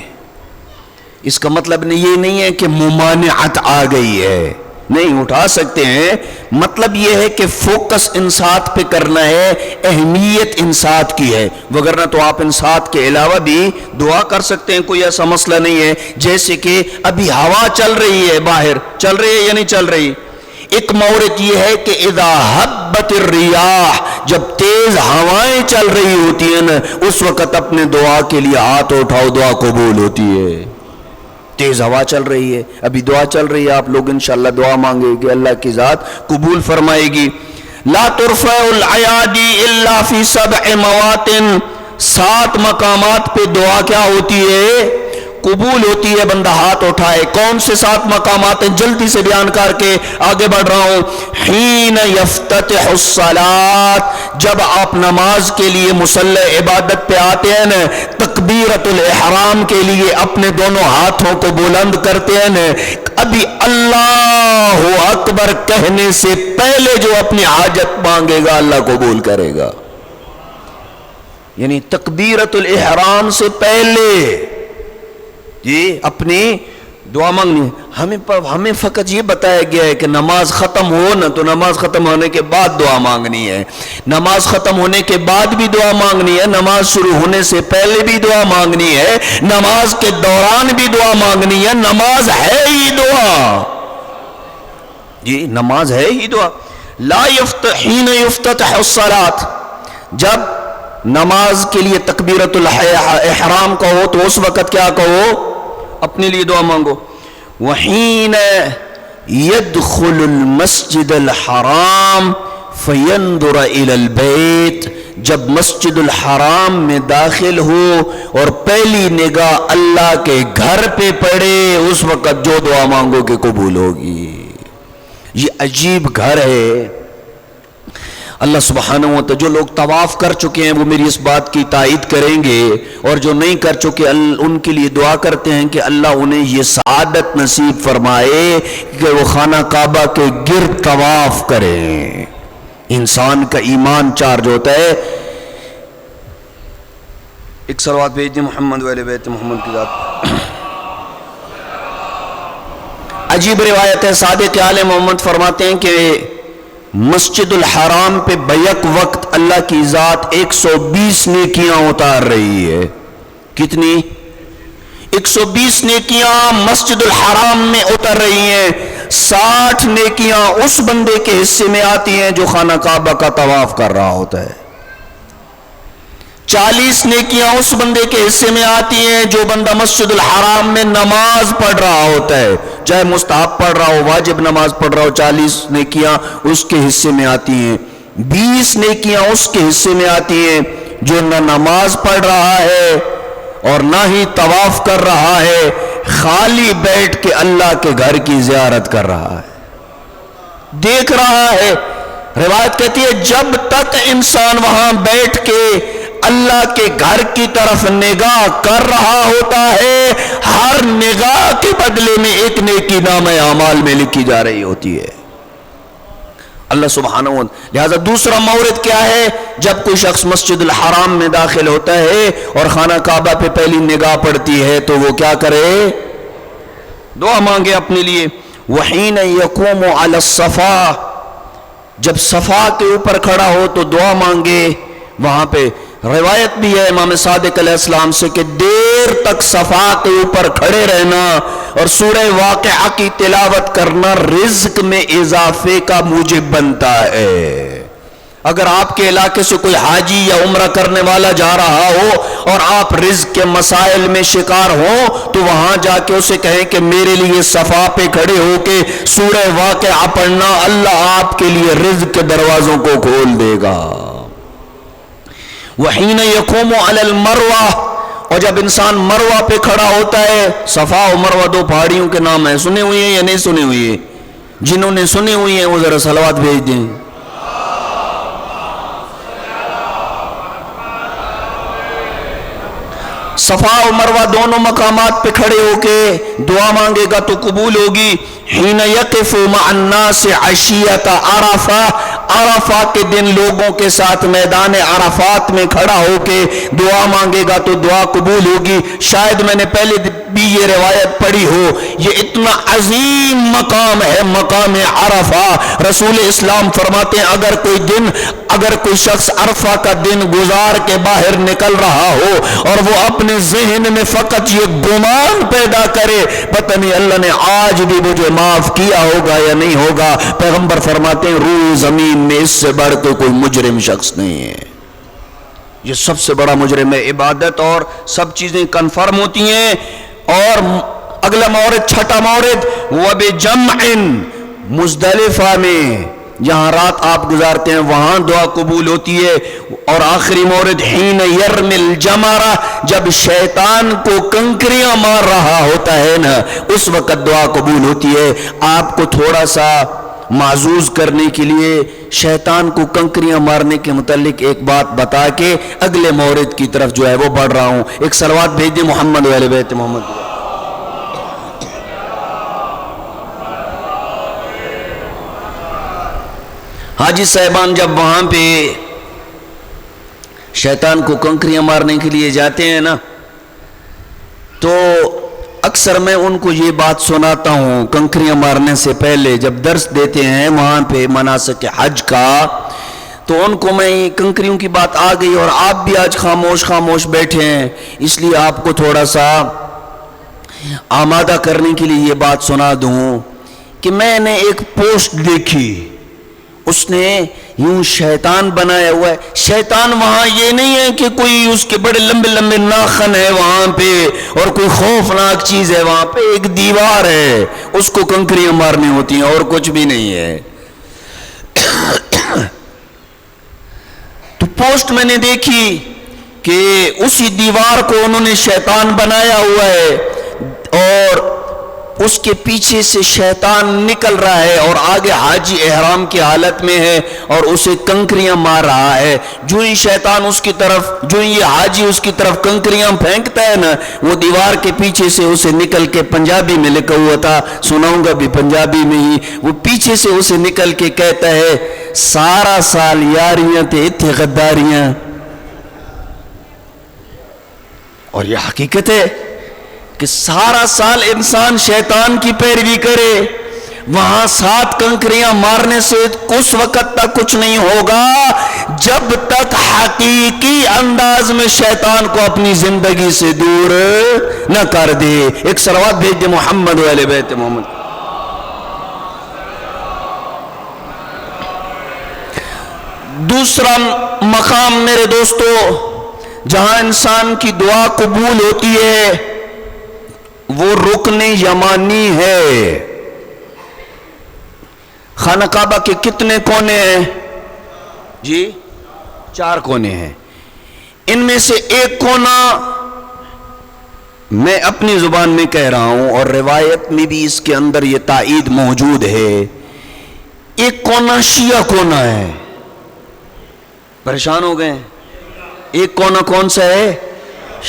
اس کا مطلب یہ نہیں ہے کہ ممانعت آ گئی ہے، نہیں اٹھا سکتے ہیں. مطلب یہ ہے کہ فوکس ان 7 پہ کرنا ہے، اہمیت ان 7 کی ہے، وگرنہ تو آپ ان 7 کے علاوہ بھی دعا کر سکتے ہیں، کوئی ایسا مسئلہ نہیں ہے. جیسے کہ ابھی ہوا چل رہی ہے، باہر چل رہی ہے یا نہیں چل رہی. ایک مورد یہ ہے کہ اذا حبت الریاح، جب تیز ہوائیں چل رہی ہوتی ہیں نا اس وقت اپنے دعا کے لیے ہاتھ اٹھاؤ، دعا قبول ہوتی ہے. تیز ہوا چل رہی ہے، ابھی دعا چل رہی ہے، آپ لوگ انشاءاللہ دعا مانگے گے، اللہ کی ذات قبول فرمائے گی. لا ترفع الایادی الا فی 7 مواطن. 7 مقامات پہ دعا کیا ہوتی ہے؟ قبول ہوتی ہے. بندہ ہاتھ اٹھائے. کون سے 7 مقامات ہیں؟ جلدی سے بیان کر کے آگے بڑھ رہا ہوں. حین یفتتح الصلاۃ، جب آپ نماز کے لیے مصلی عبادت پہ آتے ہیں نا، تکبیرۃ الاحرام کے لیے اپنے دونوں ہاتھوں کو بلند کرتے ہیں نا، ابھی اللہ اکبر کہنے سے پہلے جو اپنی حاجت مانگے گا اللہ قبول کرے گا. یعنی تکبیرۃ الاحرام سے پہلے یہ اپنی دعا مانگنی ہے. ہمیں فقط یہ بتایا گیا ہے کہ نماز ختم ہو نا تو نماز ختم ہونے کے بعد دعا مانگنی ہے، نماز ختم ہونے کے بعد بھی دعا مانگنی ہے، نماز شروع ہونے سے پہلے بھی دعا مانگنی ہے، نماز کے دوران بھی دعا مانگنی ہے. نماز ہے ہی دعا، جی نماز ہے ہی دعا. لا حین یفتتح الصلاۃ، جب نماز کے لیے تکبیرۃ الاحرام کہو تو اس وقت کیا کہو؟ اپنے لیے دعا مانگو. وحین يدخل المسجد الحرام فینظر الی البیت، جب مسجد الحرام میں داخل ہو اور پہلی نگاہ اللہ کے گھر پہ پڑے، اس وقت جو دعا مانگو کہ قبول ہوگی. یہ عجیب گھر ہے اللہ سبحانہ و تعالی. جو لوگ طواف کر چکے ہیں وہ میری اس بات کی تائید کریں گے، اور جو نہیں کر چکے ان کے لیے دعا کرتے ہیں کہ اللہ انہیں یہ سعادت نصیب فرمائے کہ وہ خانہ کعبہ کے گرد طواف کریں. انسان کا ایمان چارج ہوتا ہے. ایک صلوات بھیج دیں محمد و اہل بیت محمد کی ذات. عجیب روایت ہے، صادق آل محمد فرماتے ہیں کہ مسجد الحرام پہ بیک وقت اللہ کی ذات 120 نیکیاں اتار رہی ہے. کتنی؟ 120 نیکیاں مسجد الحرام میں اتر رہی ہیں. 60 نیکیاں اس بندے کے حصے میں آتی ہیں جو خانہ کعبہ کا طواف کر رہا ہوتا ہے. 40 نیکیاں اس بندے کے حصے میں آتی ہیں جو بندہ مسجد الحرام میں نماز پڑھ رہا ہوتا ہے، چاہے مستحب پڑھ رہا ہو، واجب نماز پڑھ رہا ہو. 40 نیکیاں اس کے حصے میں آتی ہیں. 20 نیکیاں اس کے حصے میں آتی ہیں جو نہ نماز پڑھ رہا ہے اور نہ ہی طواف کر رہا ہے، خالی بیٹھ کے اللہ کے گھر کی زیارت کر رہا ہے، دیکھ رہا ہے. روایت کہتی ہے جب تک انسان وہاں بیٹھ کے اللہ کے گھر کی طرف نگاہ کر رہا ہوتا ہے، ہر نگاہ کے بدلے میں ایک نیکی نامہ اعمال میں لکھی جا رہی ہوتی ہے. اللہ سبحانہ و تعالی. لہذا دوسرا مورد کیا ہے؟ جب کوئی شخص مسجد الحرام میں داخل ہوتا ہے اور خانہ کعبہ پہ پہلی نگاہ پڑتی ہے تو وہ کیا کرے؟ دعا مانگے اپنے لیے. وحین یقوم علی الصفا، جب صفا کے اوپر کھڑا ہو تو دعا مانگے. وہاں پہ روایت بھی ہے امام صادق علیہ السلام سے کہ دیر تک صفا کے اوپر کھڑے رہنا اور سورہ واقعہ کی تلاوت کرنا رزق میں اضافے کا موجب بنتا ہے. اگر آپ کے علاقے سے کوئی حاجی یا عمرہ کرنے والا جا رہا ہو اور آپ رزق کے مسائل میں شکار ہوں تو وہاں جا کے اسے کہیں کہ میرے لیے صفا پہ کھڑے ہو کے سورہ واقعہ پڑھنا، اللہ آپ کے لیے رزق کے دروازوں کو کھول دے گا. وحین یقوم علی المروہ، اور جب انسان مروہ پہ کھڑا ہوتا ہے، صفا و مروہ دو پہاڑیوں کے نام ہیں، سنے ہوئے ہیں یا نہیں سنے ہوئے ہیں؟ جنہوں نے سنے ہوئی ہیں وہ ذرا صلوات بھیج دیں. صفا و مروہ دونوں مقامات پہ کھڑے ہو کے دعا مانگے گا تو قبول ہوگی. حین یقف مع الناس عشیۃ عرفہ، عرفہ کے دن لوگوں کے ساتھ میدان عرفات میں کھڑا ہو کے دعا مانگے گا تو دعا قبول ہوگی. شاید میں نے پہلے بھی یہ روایت پڑھی ہو. یہ اتنا عظیم مقام ہے مقام عرفہ. رسول اسلام فرماتے ہیں اگر کوئی شخص عرفہ کا دن گزار کے باہر نکل رہا ہو اور وہ اپنے ذہن میں فقط یہ گمان پیدا کرے پتہ نہیں اللہ نے آج بھی مجھے معاف کیا ہوگا یا نہیں ہوگا، پیغمبر فرماتے ہیں روح زمین میں اس سے بڑھ کے کوئی مجرم شخص نہیں ہے. یہ سب سے بڑا مجرم ہے. عبادت اور سب چیزیں کنفرم ہوتی ہیں. اور اگلا مورد، چھٹا مورد، وَبِجَمْعٍ، مزدلفہ میں جہاں رات آپ گزارتے ہیں وہاں دعا قبول ہوتی ہے. اور آخری مورد، حین یرمی الجمرہ، جب شیطان کو کنکریاں مار رہا ہوتا ہے نا اس وقت دعا قبول ہوتی ہے. آپ کو تھوڑا سا معزوز کرنے کے لیے شیطان کو کنکریاں مارنے کے متعلق ایک بات بتا کے اگلے مورد کی طرف جو ہے وہ بڑھ رہا ہوں. ایک صلوات بھیج دیں محمد و اہل بیت محمد. حاجی صاحبان جب وہاں پہ شیطان کو کنکریاں مارنے کے لیے جاتے ہیں نا تو اکثر میں ان کو یہ بات سناتا ہوں کنکریاں مارنے سے پہلے جب درس دیتے ہیں وہاں پہ مناسک حج کا، تو ان کو میں کنکریوں کی بات آ گئی اور آپ بھی آج خاموش بیٹھے ہیں، اس لیے آپ کو تھوڑا سا آمادہ کرنے کے لیے یہ بات سنا دوں کہ میں نے ایک پوسٹ دیکھی، اس نے یوں شیطان بنایا ہوا ہے. شیطان وہاں یہ نہیں ہے کہ کوئی اس کے بڑے لمبے لمبے ناخن ہے وہاں پہ اور کوئی خوفناک چیز ہے، وہاں پہ ایک دیوار ہے، اس کو کنکریاں مارنی ہوتی ہیں اور کچھ بھی نہیں ہے. تو پوسٹ میں نے دیکھی کہ اسی دیوار کو انہوں نے شیطان بنایا ہوا ہے اور اس کے پیچھے سے شیطان نکل رہا ہے اور آگے حاجی احرام کی حالت میں ہے اور اسے کنکریاں مار رہا ہے. جو ہی شیطان اس کی طرف، جو ہی یہ حاجی اس کی طرف کنکریاں پھینکتا ہے نا، وہ دیوار کے پیچھے سے اسے نکل کے، پنجابی میں لکھا ہوا تھا، سناؤں گا بھی پنجابی میں ہی، وہ پیچھے سے اسے نکل کے کہتا ہے سارا سال یاریاں تے اتھے غداریاں. اور یہ حقیقت ہے کہ سارا سال انسان شیطان کی پیروی کرے، وہاں 7 کنکریاں مارنے سے اس وقت تک کچھ نہیں ہوگا جب تک حقیقی انداز میں شیطان کو اپنی زندگی سے دور نہ کر دے. ایک صلوات بھیج دے محمد و اہل بیت محمد. دوسرا مقام میرے دوستو جہاں انسان کی دعا قبول ہوتی ہے وہ رکن یمانی ہے. خانہ کعبہ کے کتنے کونے ہیں جی؟ 4 کونے ہیں. ان میں سے ایک کونا میں اپنی زبان میں کہہ رہا ہوں اور روایت میں بھی اس کے اندر یہ تائید موجود ہے، ایک کونا شیعہ کونا ہے. پریشان ہو گئے؟ ایک کونا کون سا ہے؟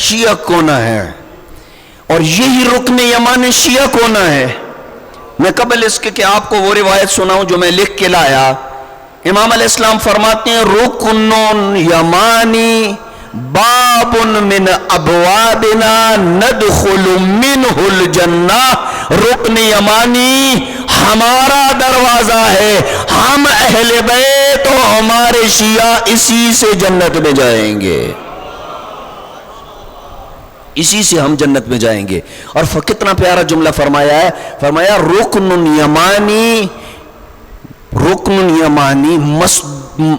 شیعہ کونا ہے، اور یہی رکن یمانی شیعہ کونا ہے. میں قبل اس کے کہ آپ کو وہ روایت سناؤں جو میں لکھ کے لایا، امام علیہ السلام فرماتے ہیں رکن یمانی باب من ابوابنا ندخل منہ الجنہ. رکن یمانی ہمارا دروازہ ہے، ہم اہل بیت و ہمارے شیعہ اسی سے جنت میں جائیں گے، اسی سے ہم جنت میں جائیں گے. اور کتنا پیارا جملہ فرمایا ہے، فرمایا رکن یمانی، رکن یمانی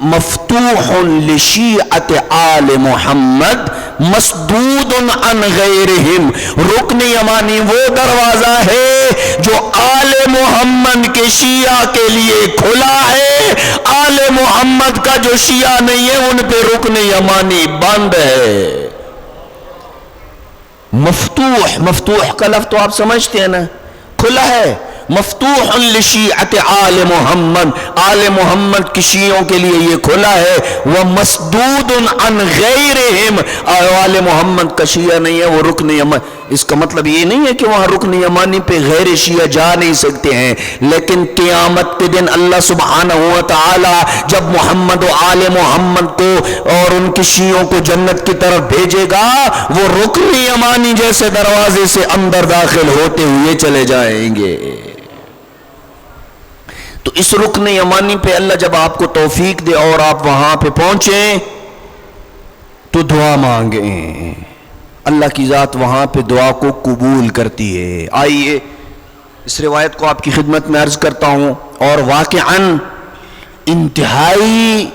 مفتوح لشیعت آل محمد مسدود عن غیرہم. رکن یمانی وہ دروازہ ہے جو آل محمد کے شیعہ کے لیے کھلا ہے، آل محمد کا جو شیعہ نہیں ہے ان پہ رکن یمانی بند ہے. مفتوح، مفتوح کا لفظ تو آپ سمجھتے ہیں نا، کھلا ہے. مفتوح لشیعت آل محمد، آل محمد کی شیعوں کے لیے یہ کھلا ہے. ومسدود عن غیرہم، آل محمد کا شیعہ نہیں ہے وہ رکن یمانی. اس کا مطلب یہ نہیں ہے کہ وہاں رکن یمانی پہ غیر شیعہ جا نہیں سکتے ہیں، لیکن قیامت کے دن اللہ سبحانہ و تعالی جب محمد و آل محمد کو اور ان کے شیعوں کو جنت کی طرف بھیجے گا، وہ رکن یمانی جیسے دروازے سے اندر داخل ہوتے ہوئے چلے جائیں گے. تو اس رکن یمانی پہ اللہ جب آپ کو توفیق دے اور آپ وہاں پہ پہنچیں تو دعا مانگیں، اللہ کی ذات وہاں پہ دعا کو قبول کرتی ہے. آئیے اس روایت کو آپ کی خدمت میں عرض کرتا ہوں، اور واقعاً انتہائی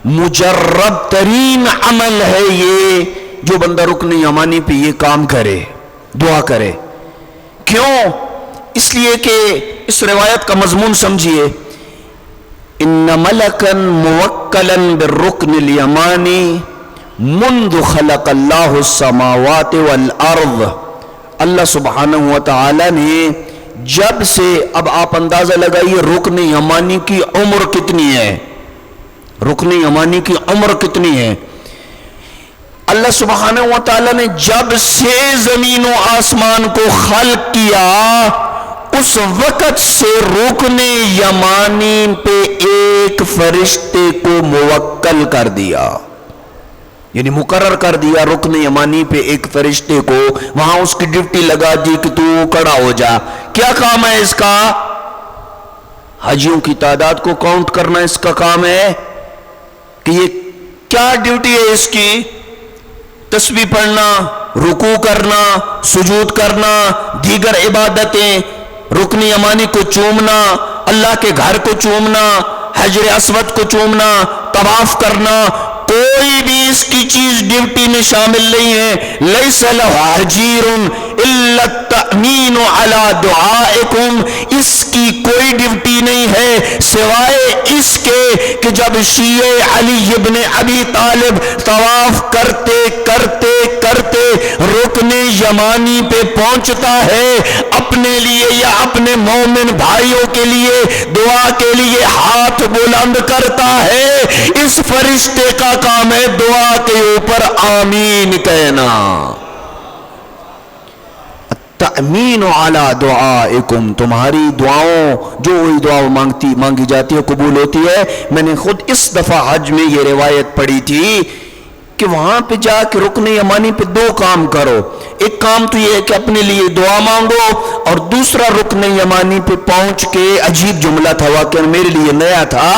مجرب ترین عمل ہے یہ جو بندہ رکن یمانی پہ یہ کام کرے، دعا کرے. کیوں؟ اس لیے کہ اس روایت کا مضمون سمجھیے، ان ملکا موکلا بالرکن الیمانی منذ خلق اللہ السماوات والارض. اللہ سبحانہ و تعالی نے جب سے، اب آپ اندازہ لگائیے رکن یمانی کی عمر کتنی ہے، رکن یمانی کی عمر کتنی ہے. اللہ سبحانہ و تعالی نے جب سے زمین و آسمان کو خلق کیا اس وقت سے رکن یمانی پہ ایک فرشتے کو موکل کر دیا. یعنی مقرر کر دیا رکن یمانی پہ ایک فرشتے کو، وہاں اس کی ڈیوٹی لگا دی کہ تو کھڑا ہو جا. کیا کام ہے اس کا؟ حاجیوں کی تعداد کو کاؤنٹ کرنا اس کا کام ہے. کہ یہ کیا ڈیوٹی ہے اس کی؟ تسبیح پڑھنا، رکوع کرنا، سجود کرنا، دیگر عبادتیں، رکن یمانی کو چومنا، اللہ کے گھر کو چومنا، حجر اسود کو چومنا، طواف کرنا، کوئی بھی اس کی چیز ڈیوٹی میں شامل نہیں ہے. لیس لہ اجیر الا التأمین علی دعائکم، اس کی کوئی ڈیوٹی نہیں ہے سوائے اس کے کہ جب شیعہ علی ابن ابی طالب طواف کرتے کرتے کرتے رکن یمانی پہ پہنچتا ہے، اپنے لیے یا اپنے مومن بھائیوں کے لیے دعا کے لیے ہاتھ بلند کرتا ہے، اس فرشتے کا کام ہے دعا کے اوپر آمین کہنا. تأمین علی دعائکم، تمہاری دعاؤں جو وہی دعا مانگی جاتی ہے قبول ہوتی ہے. میں نے خود اس دفعہ حج میں یہ روایت پڑھی تھی کہ وہاں پہ جا کے رکن یمانی پہ دو کام کرو. ایک کام تو یہ ہے کہ اپنے لیے دعا مانگو، اور دوسرا رکن یمانی پہ پہنچ کے، عجیب جملہ تھا واقعا میرے لیے نیا تھا،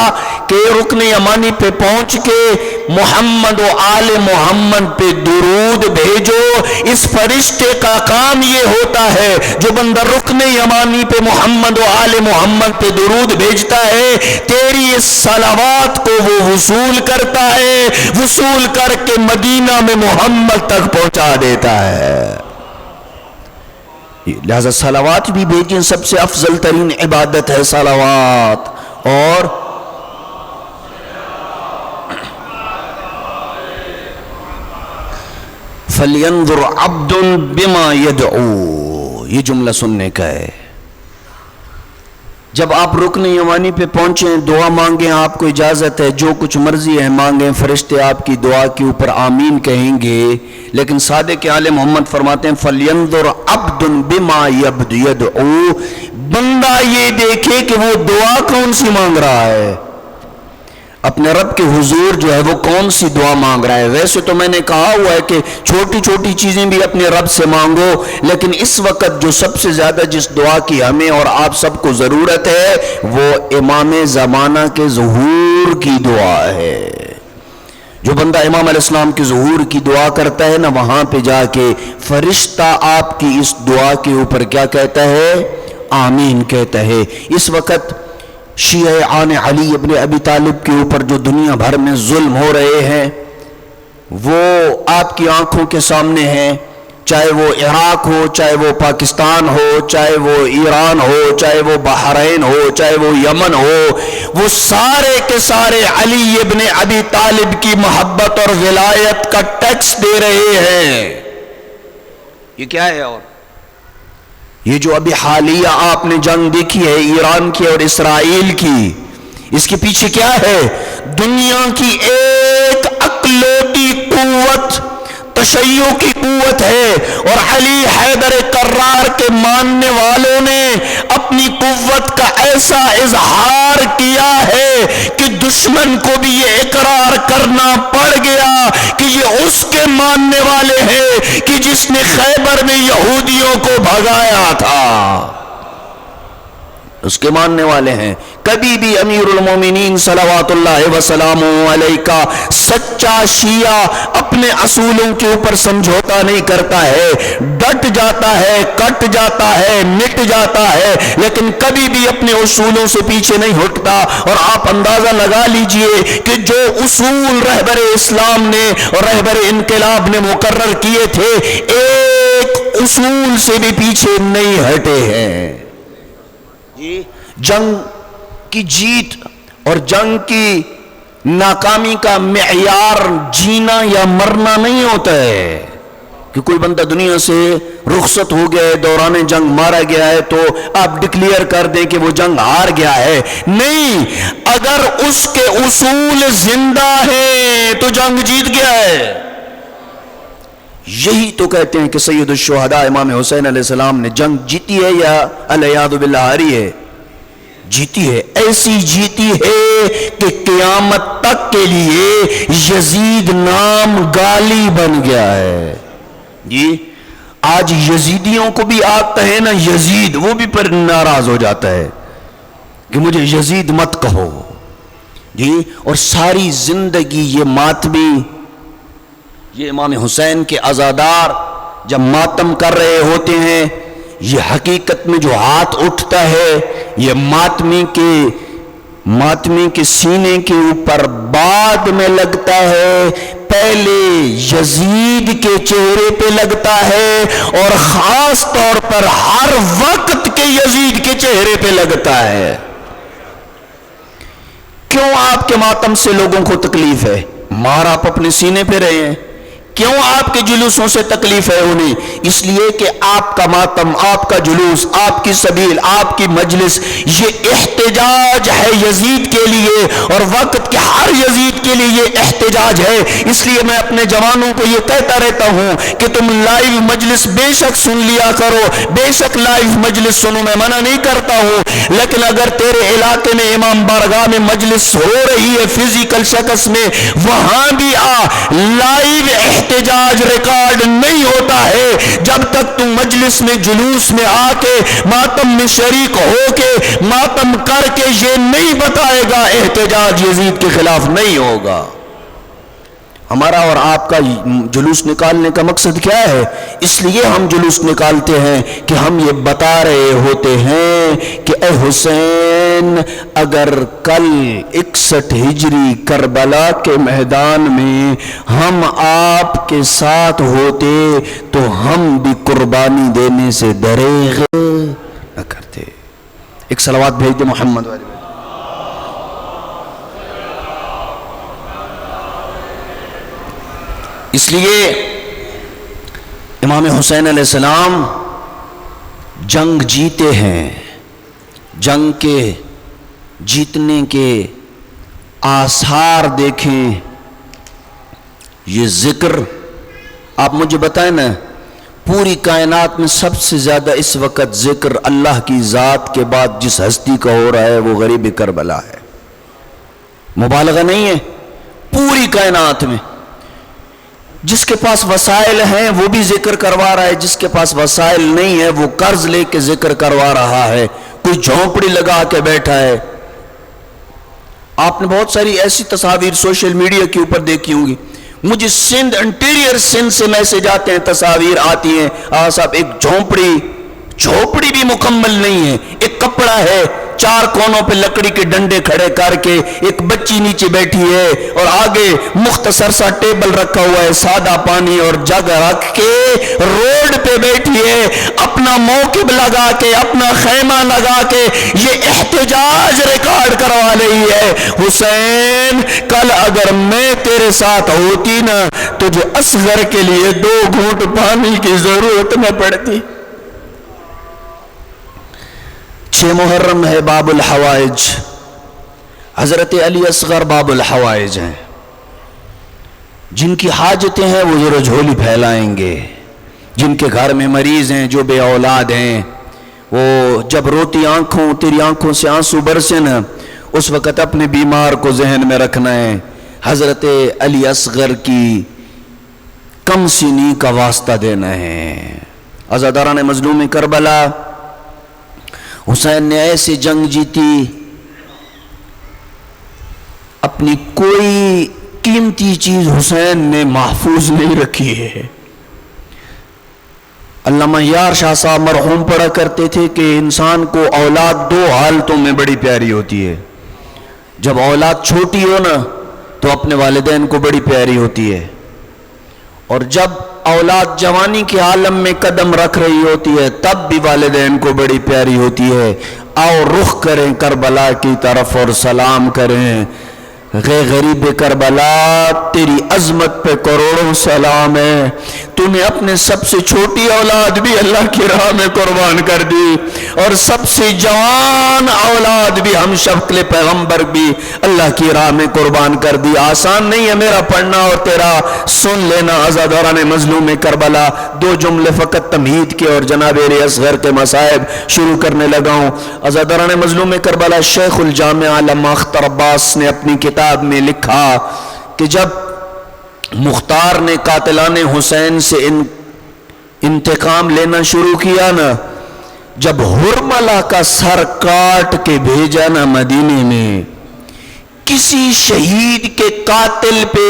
کہ رکن یمانی پہ پہنچ کے محمد و آل محمد پہ درود بھیجو. اس فرشتے کا کام یہ ہوتا ہے جو بندہ رکن یمانی پہ محمد و آل محمد پہ درود بھیجتا ہے، تیری اس صلوات کو وہ وصول کرتا ہے، وصول کر کے مدینہ میں محمد تک پہنچا دیتا ہے. لہذا صلوات بھی بھیجیں، سب سے افضل ترین عبادت ہے صلوات. اور فَلْيَنْظُرْ عَبْدٌ بِمَا يَدْعُو، یہ جملہ سننے کا ہے. جب آپ رکن یمانی پہ پہنچیں، دعا مانگیں، آپ کو اجازت ہے، جو کچھ مرضی ہے مانگیں، فرشتے آپ کی دعا کے اوپر آمین کہیں گے. لیکن صادق آل محمد فرماتے ہیں فَلْيَنْظُرْ عَبْدٌ بِمَا يَدْعُو، بندہ یہ دیکھے کہ وہ دعا کون سی مانگ رہا ہے، اپنے رب کے حضور جو ہے وہ کون سی دعا مانگ رہا ہے. ویسے تو میں نے کہا ہوا ہے کہ چھوٹی چھوٹی چیزیں بھی اپنے رب سے مانگو، لیکن اس وقت جو سب سے زیادہ جس دعا کی ہمیں اور آپ سب کو ضرورت ہے وہ امام زمانہ کے ظہور کی دعا ہے. جو بندہ امام علیہ السلام کے ظہور کی دعا کرتا ہے نا، وہاں پہ جا کے فرشتہ آپ کی اس دعا کے اوپر کیا کہتا ہے؟ آمین کہتا ہے. اس وقت شیعہ آن علی ابن ابی طالب کے اوپر جو دنیا بھر میں ظلم ہو رہے ہیں وہ آپ کی آنکھوں کے سامنے ہیں، چاہے وہ عراق ہو، چاہے وہ پاکستان ہو، چاہے وہ ایران ہو، چاہے وہ بحرین ہو، چاہے وہ یمن ہو، وہ سارے کے سارے علی ابن ابی طالب کی محبت اور ولایت کا ٹیکس دے رہے ہیں. یہ کیا ہے؟ اور یہ جو ابھی حالیہ آپ نے جنگ دیکھی ہے ایران کی اور اسرائیل کی، اس کے پیچھے کیا ہے؟ دنیا کی ایک اکلوتی قوت، تشیع کی قوت ہے، اور علی حیدر کرار کے ماننے والوں نے اپنی قوت کا ایسا اظہار کیا ہے کہ دشمن کو بھی یہ اقرار کرنا پڑ گیا کہ یہ اس کے ماننے والے ہیں کہ جس نے خیبر میں یہودیوں کو بھگایا تھا، اس کے ماننے والے ہیں. کبھی بھی امیر المومنین صلوات اللہ وسلامہ علیہ کا سچا شیعہ اپنے اصولوں کے اوپر سمجھوتا نہیں کرتا ہے، ڈٹ جاتا ہے، کٹ جاتا ہے، مٹ جاتا ہے، لیکن کبھی بھی اپنے اصولوں سے پیچھے نہیں ہٹتا. اور آپ اندازہ لگا لیجئے کہ جو اصول رہبر اسلام نے اور رہبر انقلاب نے مقرر کیے تھے، ایک اصول سے بھی پیچھے نہیں ہٹے ہیں. جنگ کی جیت اور جنگ کی ناکامی کا معیار جینا یا مرنا نہیں ہوتا ہے کہ کوئی بندہ دنیا سے رخصت ہو گیا ہے، دوران جنگ مارا گیا ہے تو آپ ڈکلیئر کر دیں کہ وہ جنگ ہار گیا ہے. نہیں، اگر اس کے اصول زندہ ہیں تو جنگ جیت گیا ہے. یہی تو کہتے ہیں کہ سید الشہداء امام حسین علیہ السلام نے جنگ جیتی ہے یا العیاذ باللہ ہاری ہے؟ جیتی ہے، ایسی جیتی ہے کہ قیامت تک کے لیے یزید نام گالی بن گیا ہے. جی آج یزیدیوں کو بھی آتا ہے نا یزید، وہ بھی پر ناراض ہو جاتا ہے کہ مجھے یزید مت کہو. جی اور ساری زندگی یہ ماتمی، یہ امام حسین کے عزادار جب ماتم کر رہے ہوتے ہیں، یہ حقیقت میں جو ہاتھ اٹھتا ہے یہ ماتمی کے سینے کے اوپر بعد میں لگتا ہے، پہلے یزید کے چہرے پہ لگتا ہے اور خاص طور پر ہر وقت کے یزید کے چہرے پہ لگتا ہے. کیوں آپ کے ماتم سے لوگوں کو تکلیف ہے؟ مار آپ اپنے سینے پہ رہے ہیں. کیوں آپ کے جلوسوں سے تکلیف ہے انہیں؟ اس لیے کہ آپ کا ماتم، آپ کا جلوس، آپ کی سبیل، آپ کی مجلس یہ احتجاج ہے یزید کے لیے، اور وقت کے ہر یزید کے لیے یہ احتجاج ہے. اس لیے میں اپنے جوانوں کو یہ کہتا رہتا ہوں کہ تم لائیو مجلس بے شک سن لیا کرو، بے شک لائیو مجلس سنو، میں منع نہیں کرتا ہوں، لیکن اگر تیرے علاقے میں امام بارگاہ میں مجلس ہو رہی ہے فزیکل شخص میں، وہاں بھی لائیو احتجاج ریکارڈ نہیں ہوتا ہے جب تک تم مجلس میں جلوس میں آ کے ماتم میں شریک ہو کے ماتم کر کے یہ نہیں بتائے گا احتجاج یزید کے خلاف نہیں ہوگا. ہمارا اور آپ کا جلوس نکالنے کا مقصد کیا ہے؟ اس لیے ہم جلوس نکالتے ہیں کہ ہم یہ بتا رہے ہوتے ہیں کہ اے حسین، اگر کل 61 ہجری کربلا کے میدان میں ہم آپ کے ساتھ ہوتے تو ہم بھی قربانی دینے سے دریغ نہ کرتے. ایک صلوات بھیج دے محمد والی. اس لیے امام حسین علیہ السلام جنگ جیتے ہیں. جنگ کے جیتنے کے آثار دیکھیں. یہ ذکر آپ مجھے بتائیں نا، پوری کائنات میں سب سے زیادہ اس وقت ذکر اللہ کی ذات کے بعد جس ہستی کا ہو رہا ہے وہ غریب کربلا ہے. مبالغہ نہیں ہے. پوری کائنات میں جس کے پاس وسائل ہیں وہ بھی ذکر کروا رہا ہے، جس کے پاس وسائل نہیں ہے وہ قرض لے کے ذکر کروا رہا ہے، کوئی جھونپڑی لگا کے بیٹھا ہے. آپ نے بہت ساری ایسی تصاویر سوشل میڈیا کے اوپر دیکھی ہوں گی. مجھے سندھ انٹیریئر سندھ سے میسج آتے ہیں، تصاویر آتی ہیں، صاحب ایک جھونپڑی بھی مکمل نہیں ہے، ایک کپڑا ہے، 4 کونوں پہ لکڑی کے ڈنڈے کھڑے کر کے ایک بچی نیچے بیٹھی ہے اور آگے مختصر سا ٹیبل رکھا ہوا ہے، سادہ پانی اور جگ رکھ کے روڈ پہ بیٹھی ہے، اپنا موقب لگا کے، اپنا خیمہ لگا کے یہ احتجاج ریکارڈ کروا رہی ہے. حسین، کل اگر میں تیرے ساتھ ہوتی نا تجھے اصغر کے لیے 2 گھونٹ پانی کی ضرورت نہ پڑتی. 6 محرم ہے باب الحوائج، حضرت علی اصغر باب الحوائج ہیں. جن کی حاجتیں ہیں وہ ذرا جھولی پھیلائیں گے. جن کے گھر میں مریض ہیں، جو بے اولاد ہیں، وہ جب روتی آنکھوں تیری آنکھوں سے آنسو برسے نا، اس وقت اپنے بیمار کو ذہن میں رکھنا ہے. حضرت علی اصغر کی کم سینی کا واسطہ دینا ہے. عزاداران مظلوم کربلا، حسین نے ایسی جنگ جیتی، اپنی کوئی قیمتی چیز حسین نے محفوظ نہیں رکھی ہے. علامہ یار شاہ صاحب مرحوم پڑھا کرتے تھے کہ انسان کو اولاد 2 حالتوں میں بڑی پیاری ہوتی ہے. جب اولاد چھوٹی ہو نا تو اپنے والدین کو بڑی پیاری ہوتی ہے، اور جب اولاد جوانی کے عالم میں قدم رکھ رہی ہوتی ہے تب بھی والدین کو بڑی پیاری ہوتی ہے. آؤ رخ کریں کربلا کی طرف اور سلام کریں. غریب کربلا، تیری عظمت پہ کروڑوں سلام ہے. تو نے اپنے سب سے چھوٹی اولاد بھی اللہ کی راہ میں قربان کر دی اور سب سے جوان اولاد بھی ہم شکل پیغمبر بھی اللہ کی راہ میں قربان کر دی. آسان نہیں ہے میرا پڑھنا اور تیرا سن لینا. عزاداران مظلوم کربلا, 2 جملے فقط تمہید کے اور جناب اصغر کے مصائب شروع کرنے لگا ہوں. عزاداران مظلوم کربلا, شیخ الجامع علامہ اختر عباس نے اپنی کتاب میں لکھا کہ جب مختار نے قاتلان حسین سے انتقام لینا شروع کیا نا, جب حرملہ کا سر کاٹ کے بھیجا نا مدینے میں, کسی شہید کے قاتل پہ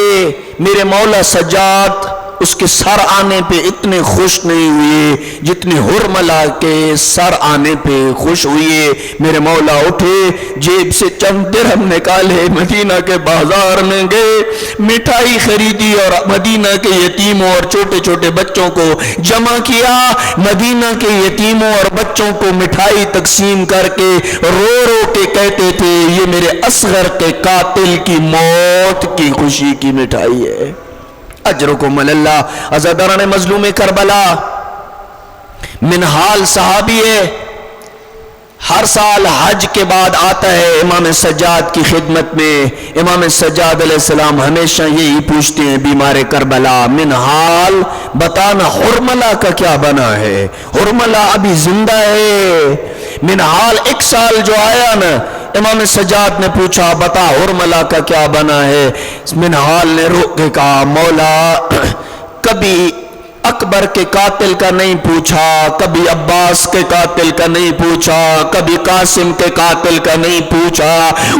میرے مولا سجاد اس کے سر آنے پہ اتنے خوش نہیں ہوئے جتنے حرملہ کے سر آنے پہ خوش ہوئے. میرے مولا اٹھے, جیب سے چند درہم نکالے, مدینہ کے بازار میں گئے, مٹھائی خریدی اور مدینہ کے یتیموں اور چھوٹے چھوٹے بچوں کو جمع کیا. مدینہ کے یتیموں اور بچوں کو مٹھائی تقسیم کر کے رو رو کے کہتے تھے یہ میرے اصغر کے قاتل کی موت کی خوشی کی مٹھائی ہے. اجرکم اللہ. عزاداران مظلوم کربلا, منہال صحابی ہے, ہر سال حج کے بعد آتا ہے امام سجاد کی خدمت میں. امام سجاد علیہ السلام ہمیشہ یہی پوچھتے ہیں بیمار کربلا, منہال بتانا حرملہ کا کیا بنا ہے, حرملہ ابھی زندہ ہے. منہال 1 سال جو آیا نا, امام سجاد نے پوچھا بتا حرملہ کا کیا بنا ہے. منہال نے رو کے کہا مولا کبھی اکبر کے قاتل کا نہیں پوچھا, کبھی عباس کے قاتل کا نہیں پوچھا, کبھی قاسم کے قاتل کا نہیں پوچھا,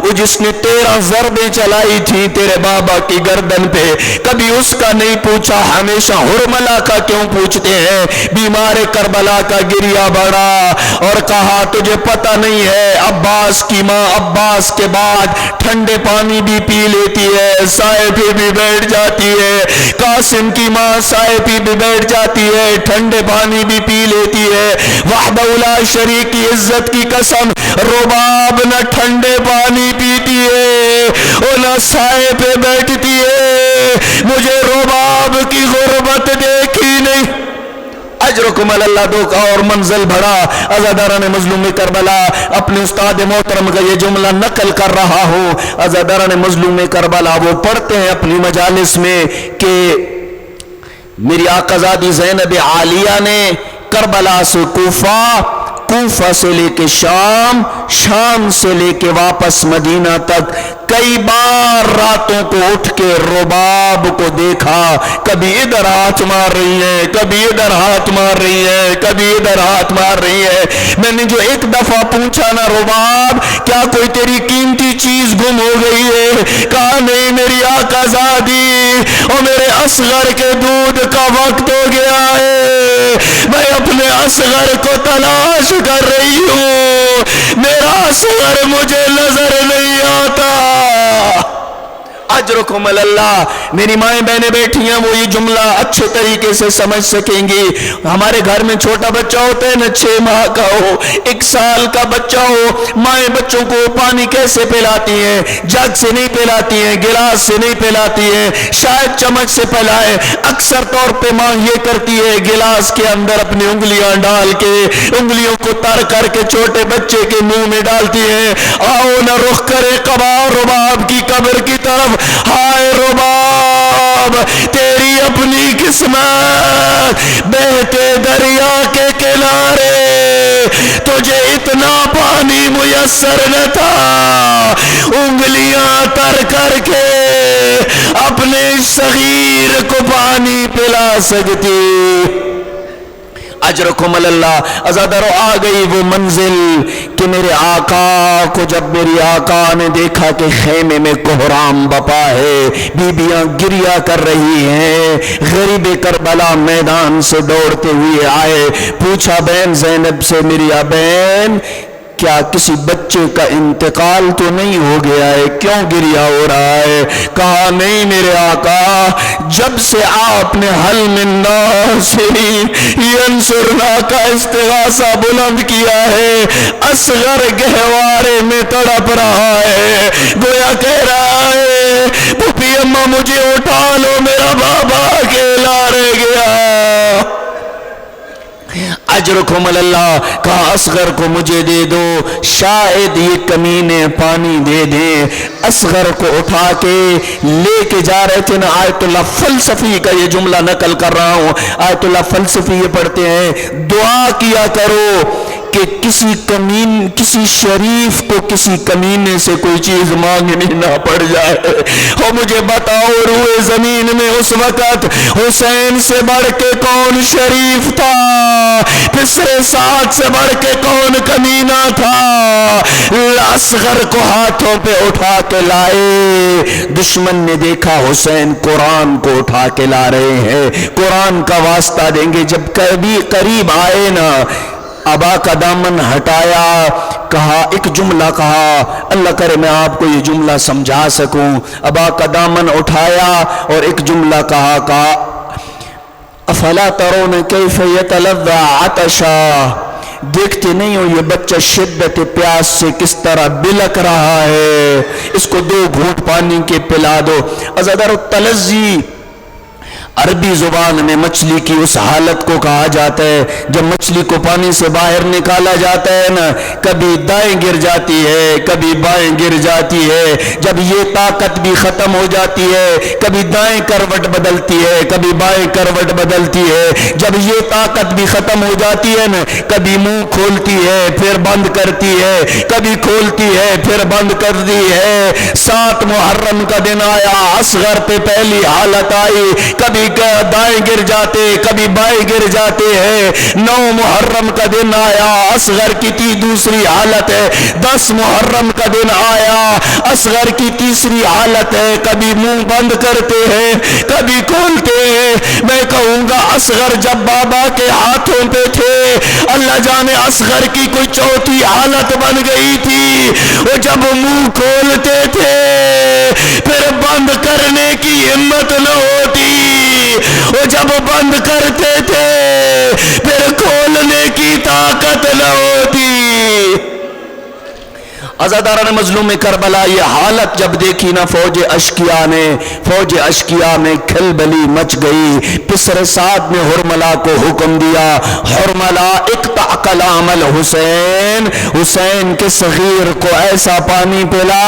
وہ جس نے 13 ضربیں چلائی تھی تیرے بابا کی گردن پہ کبھی اس کا نہیں پوچھا, ہمیشہ حرملہ کا کیوں پوچھتے ہیں. بیمار کربلا کا گریہ بڑھا اور کہا تجھے پتہ نہیں ہے عباس کی ماں عباس کے بعد ٹھنڈے پانی بھی پی لیتی ہے, سائے پہ بھی بیٹھ جاتی ہے. قاسم کی ماں سائے پہ بھی بیٹھ جاتی ہے, ٹھنڈے پانی بھی پی لیتی ہے. وحدہ لا شریک کی عزت کی قسم, رباب نہ ٹھنڈے پانی پیتی ہے اور نہ سائے پہ بیٹھتی ہے. مجھے رباب کی غربت دیکھی نہیں. اجرکم اللہ. 2 کا اور منزل بڑھا. عزاداران مظلوم کربلا, اپنے استاد محترم کا یہ جملہ نقل کر رہا ہوں. عزاداران مظلوم کربلا وہ پڑھتے ہیں اپنی مجالس میں کہ میری آقازادی زینب عالیہ نے کربلا سے کوفہ, کوفہ سے لے کے شام, شام سے لے کے واپس مدینہ تک کئی بار راتوں کو اٹھ کے رباب کو دیکھا. کبھی ادھر ہاتھ مار رہی ہے, کبھی ادھر ہاتھ مار رہی ہے, کبھی ادھر ہاتھ مار رہی ہے. میں نے جو 1 دفعہ پوچھا نا رباب کیا کوئی تیری قیمتی چیز گم ہو گئی ہے, کہا نہیں میری آقازادی اور میرے اصغر کے دودھ کا وقت ہو گیا ہے, میں اپنے اصغر کو تلاش کر رہی ہوں, میرا اصغر مجھے نظر نہیں آتا. اجرکم اللہ. میری مائیں بہنیں بیٹھی ہیں, وہ یہ جملہ اچھے طریقے سے سمجھ سکیں گی. ہمارے گھر میں چھوٹا بچہ ہوتا ہے نا, 6 ماہ کا ہو, 1 سال کا بچہ ہو, مائیں بچوں کو پانی کیسے پلاتی ہیں, جگ سے نہیں پلاتی ہیں, گلاس سے نہیں پلاتی ہیں, شاید چمچ سے پلائے. اکثر طور پہ ماں یہ کرتی ہے گلاس کے اندر اپنی انگلیاں ڈال کے انگلیوں کو تر کر کے چھوٹے بچے کے منہ میں ڈالتی ہے. آؤ نہ رخ کرے قبا رباب کی قبر کی طرف. ہائے رباب تیری اپنی قسمت, بہتے دریا کے کنارے تجھے اتنا پانی میسر نہ تھا, انگلیاں تر کر کے اپنے صغیر کو پانی پلا سکتی. اجرکم اللہ. عزادارو آ گئی وہ منزل کہ میرے آقا کو جب میری آقا نے دیکھا کہ خیمے میں کوہرام بپا ہے, بیبیاں گریہ کر رہی ہیں, غریب کربلا میدان سے دوڑتے ہوئے آئے. پوچھا بہن زینب سے, میری بہن کیا کسی بچے کا انتقال تو نہیں ہو گیا ہے, کیوں گریہ ہو رہا ہے؟ کہا نہیں میرے آقا, جب سے آپ نے حل من ناصری ینصرنا کا استغاثہ بلند کیا ہے, اصغر گہوارے میں تڑپ رہا ہے, گویا کہہ رہا ہے پھپھی اماں مجھے اٹھا لو, میرا بابا اکیلا رہ گیا. اجرکم اللہ، کہا اصغر کو مجھے دے دو، شاید یہ کمینے پانی دے دیں۔ اصغر کو اٹھا کے لے کے جا رہے تھے نا، آیت اللہ فلسفی کا یہ جملہ نقل کر رہا ہوں، آیت اللہ فلسفی یہ پڑھتے ہیں، دعا کیا کرو کہ کسی شریف کو کسی کمینے سے کوئی چیز مانگنی نہ پڑ جائے۔ اور مجھے بتاؤ روئے زمین میں اس وقت حسین سے بڑھ کے کون شریف تھا؟ پسرے سعد سے بڑھ کے کون کمینہ تھا؟ اصغر کو ہاتھوں پہ اٹھا کے لائے، دشمن نے دیکھا حسین قرآن کو اٹھا کے لا رہے ہیں، قرآن کا واسطہ دیں گے، جب کبھی قریب آئے نا، ابا کا دامن ہٹایا، کہا ایک جملہ کہا، اللہ کرے میں آپ کو یہ جملہ سمجھا سکوں، ابا کا دامن اٹھایا اور ایک جملہ کہا افلا ترون کیف یتلذع عطشا، دیکھتے نہیں ہو یہ بچہ شدت پیاس سے کس طرح بلک رہا ہے، اس کو 2 گھونٹ پانی کے پلا دو۔ ازدر التلذی عربی زبان میں مچھلی کی اس حالت کو کہا جاتا ہے جب مچھلی کو پانی سے باہر نکالا جاتا ہے نا، کبھی دائیں گر جاتی ہے کبھی بائیں گر جاتی ہے، جب یہ طاقت بھی ختم ہو جاتی ہے، کبھی دائیں کروٹ بدلتی ہے کبھی بائیں کروٹ بدلتی ہے، جب یہ طاقت بھی ختم ہو جاتی ہے نا، کبھی منہ کھولتی ہے پھر بند کرتی ہے، کبھی کھولتی ہے پھر بند کرتی ہے۔ 7 محرم کا دن آیا، اصغر پہ پہلی حالت آئی، کبھی دائیں گر جاتے کبھی بائیں گر جاتے ہیں۔ 9 محرم کا دن آیا، اصغر کی دوسری حالت ہے۔ 10 محرم کا دن آیا، اصغر کی تیسری حالت ہے، کبھی منہ بند کرتے ہیں کبھی کھولتے ہیں۔ میں کہوں گا اصغر جب بابا کے ہاتھوں پہ تھے، اللہ جانے اصغر کی کوئی چوتھی حالت بن گئی تھی، وہ جب منہ کھولتے تھے پھر بند کرنے کی ہمت نہ ہوتی، وہ جب بند کرتے تھے پھر کھولنے کی طاقت نہ ہوتی۔ عزاداران مظلوم کربلا یہ حالت جب دیکھی نا، فوج اشکیا میں کھلبلی مچ گئی۔ پسر سعد نے حرملہ کو حکم دیا، حرملہ اقطع عمل حسین، حسین کے صغیر کو ایسا پانی پلا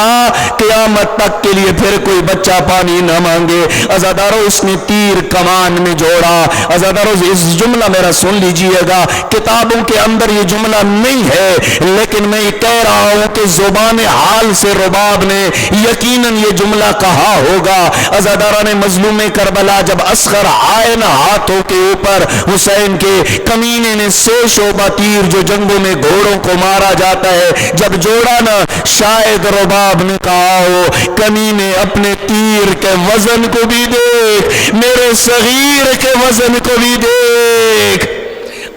قیامت تک کے لیے پھر کوئی بچہ پانی نہ مانگے۔ عزادارو اس نے تیر کمان میں جوڑا۔ عزادارو اس جملہ میرا سن لیجئے گا، کتابوں کے اندر یہ جملہ نہیں ہے، لیکن میں یہ کہہ رہا ہوں کہ زبان حال سے رباب نے یقیناً یہ جملہ کہا ہوگا۔ عزاداران مظلوم کربلا جب اصغر آئے نا ہاتھوں کے اوپر، حسین کے کمینے نے 6 شعبہ تیر جو جنگوں میں گھوڑوں کو مارا جاتا ہے جب جوڑا نا، شاید رباب نے کہا ہو کمینے اپنے تیر کے وزن کو بھی دیکھ، میرے صغیر کے وزن کو بھی دیکھ۔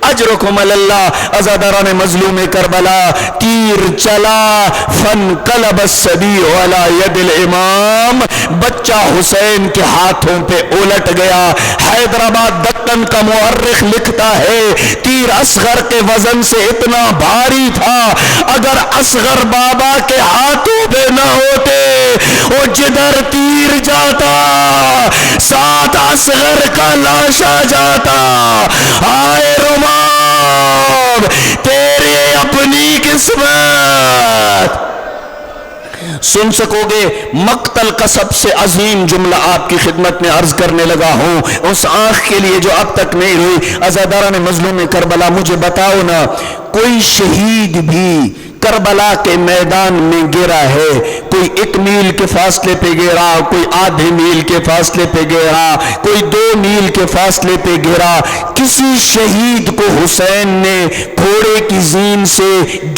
اجرکم اللہ۔ عزاداران مظلوم کربلا تیر چلا، فانقلب الصبی علی ید الامام، بچہ حسین کے ہاتھوں پہ الٹ گیا۔ حیدرآباد دکن کا مورخ لکھتا ہے تیر اصغر کے وزن سے اتنا بھاری تھا، اگر اصغر بابا کے ہاتھوں پہ نہ ہوتے، وہ جدھر تیر جاتا ساتھ اصغر کا لاشا جاتا۔ آئے رباب تیرے اپنی قسمت۔ سن سکو گے مقتل کا سب سے عظیم جملہ آپ کی خدمت میں عرض کرنے لگا ہوں، اس آنکھ کے لیے جو اب تک نہیں ہوئی۔ عزاداران مظلوم کربلا مجھے بتاؤ نا، کوئی شہید بھی کربلا کے میدان میں گرا ہے، کوئی 1 میل کے فاصلے پہ گرا، کوئی آدھے میل کے فاصلے پہ گرا، کوئی 2 میل کے فاصلے پہ گرا، کسی شہید کو حسین نے گھوڑے کی زین سے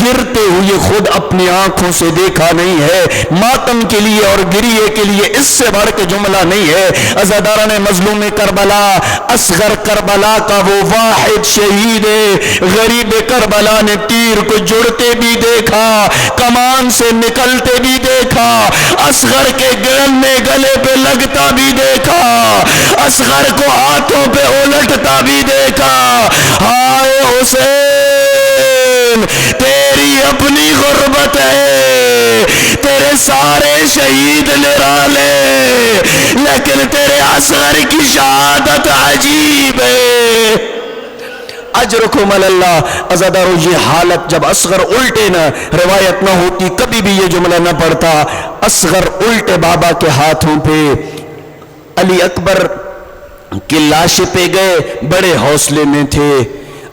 گرتے ہوئے خود اپنی آنکھوں سے دیکھا نہیں ہے۔ ماتم کے لیے اور گریے کے لیے اس سے بڑھ کے جملہ نہیں ہے۔ عزاداران مظلوم کربلا، اصغر کربلا کا وہ واحد شہید ہے۔ غریب کربلا نے تیر کو جڑتے بھی دیکھا، کمان سے نکلتے بھی دیکھا، اصغر کے گلے پہ لگتا بھی دیکھا، اصغر کو ہاتھوں پہ الٹتا بھی دیکھا۔ ہائے حسین تیری اپنی غربت ہے، تیرے سارے شہید نرالے، لیکن تیرے اصغر کی شہادت عجیب ہے۔ اجرکم علی اللہ۔ عزادارو یہ حالت جب اصغر الٹے نہ روایت نہ ہوتی کبھی بھی یہ جملہ نہ پڑتا۔ اصغر الٹے بابا کے ہاتھوں پہ علی اکبر کی لاشے پہ گئے، بڑے حوصلے میں تھے۔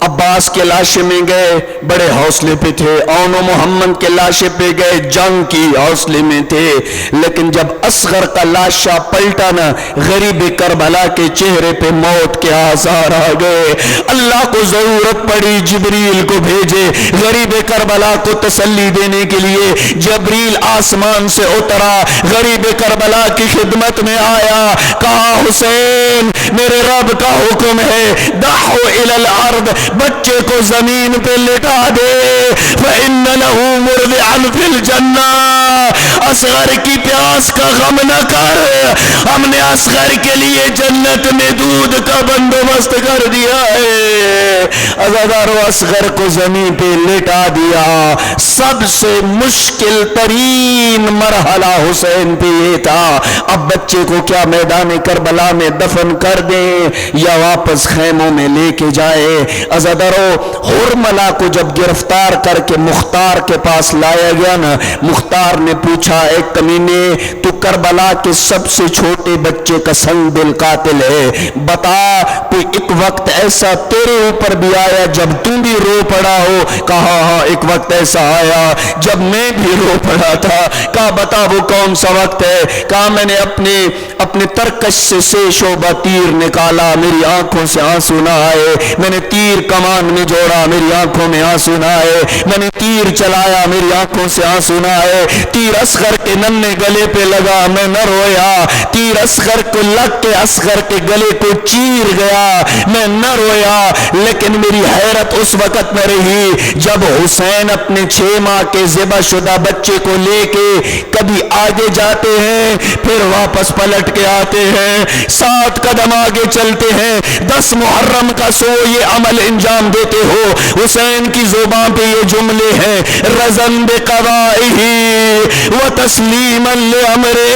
عباس کے لاشے میں گئے، بڑے حوصلے پہ تھے۔ اون و محمد کے لاشے پہ گئے، جنگ کی حوصلے میں تھے۔ لیکن جب اصغر کا لاشا پلٹا نا، غریب کربلا کے چہرے پہ موت کے آثار آ گئے۔ اللہ کو ضرورت پڑی جبریل کو بھیجے غریب کربلا کو تسلی دینے کے لیے۔ جبریل آسمان سے اترا، غریب کربلا کی خدمت میں آیا، کہا حسین میرے رب کا حکم ہے دعو الی الارض، بچے کو زمین پہ لٹا دے، فإن له مرضعا فی الجنہ، اصغر کی پیاس کا غم نہ کر، ہم نے اصغر کے لیے جنت میں دودھ کا بندوبست کر دیا ہے۔ عزادارو اصغر کو زمین پہ لٹا دیا۔ سب سے مشکل ترین مرحلہ حسین پہ یہ تھا، اب بچے کو کیا میدان کربلا میں دفن کر دیں یا واپس خیموں میں لے کے جائے۔ عزادارو حرملہ کو جب گرفتار کر کے مختار کے پاس لایا گیا نا، مختار نے پوچھا ایک کمینے تو کربلا کے سب سے چھوٹے بچے کا سنگ دل قاتل ہے، بتا کوئی ایک وقت ایسا تیرے اوپر بھی آیا جب تم بھی رو پڑا ہو؟ کہا ہاں ایک وقت ایسا آیا جب میں بھی رو پڑا تھا۔ کہا بتا وہ کون سا وقت ہے؟ کہا میں نے اپنے ترکش سے شعبہ تیر نکالا، میری آنکھوں سے آنسو نہ آئے، میں نے تیر کمان میں جوڑا، میری آنکھوں میں آنسو نہ آئے، میں نے تیر چلایا، میری آنکھوں سے آنسو نہ آئے، تیر اصغر کے ننھے گلے پہ لگا، میں نہ رویا، تیر اصغر کو لگ کے اصغر کے گلے کو چیر گیا، میں نہ رویا۔ لیکن میری حیرت اس وقت میں رہی جب حسین اپنے 6 ماہ کے ذبح شدہ بچے کو لے کے کبھی آگے جاتے ہیں پھر واپس پلٹ کے آتے ہیں، 7 قدم آگے چلتے ہیں، 10 محرم کا سو یہ عمل انجام دیتے ہو۔ حسین کی زبان پہ یہ جملے ہیں، رضن بقضائہ وتسلیما لامرہ،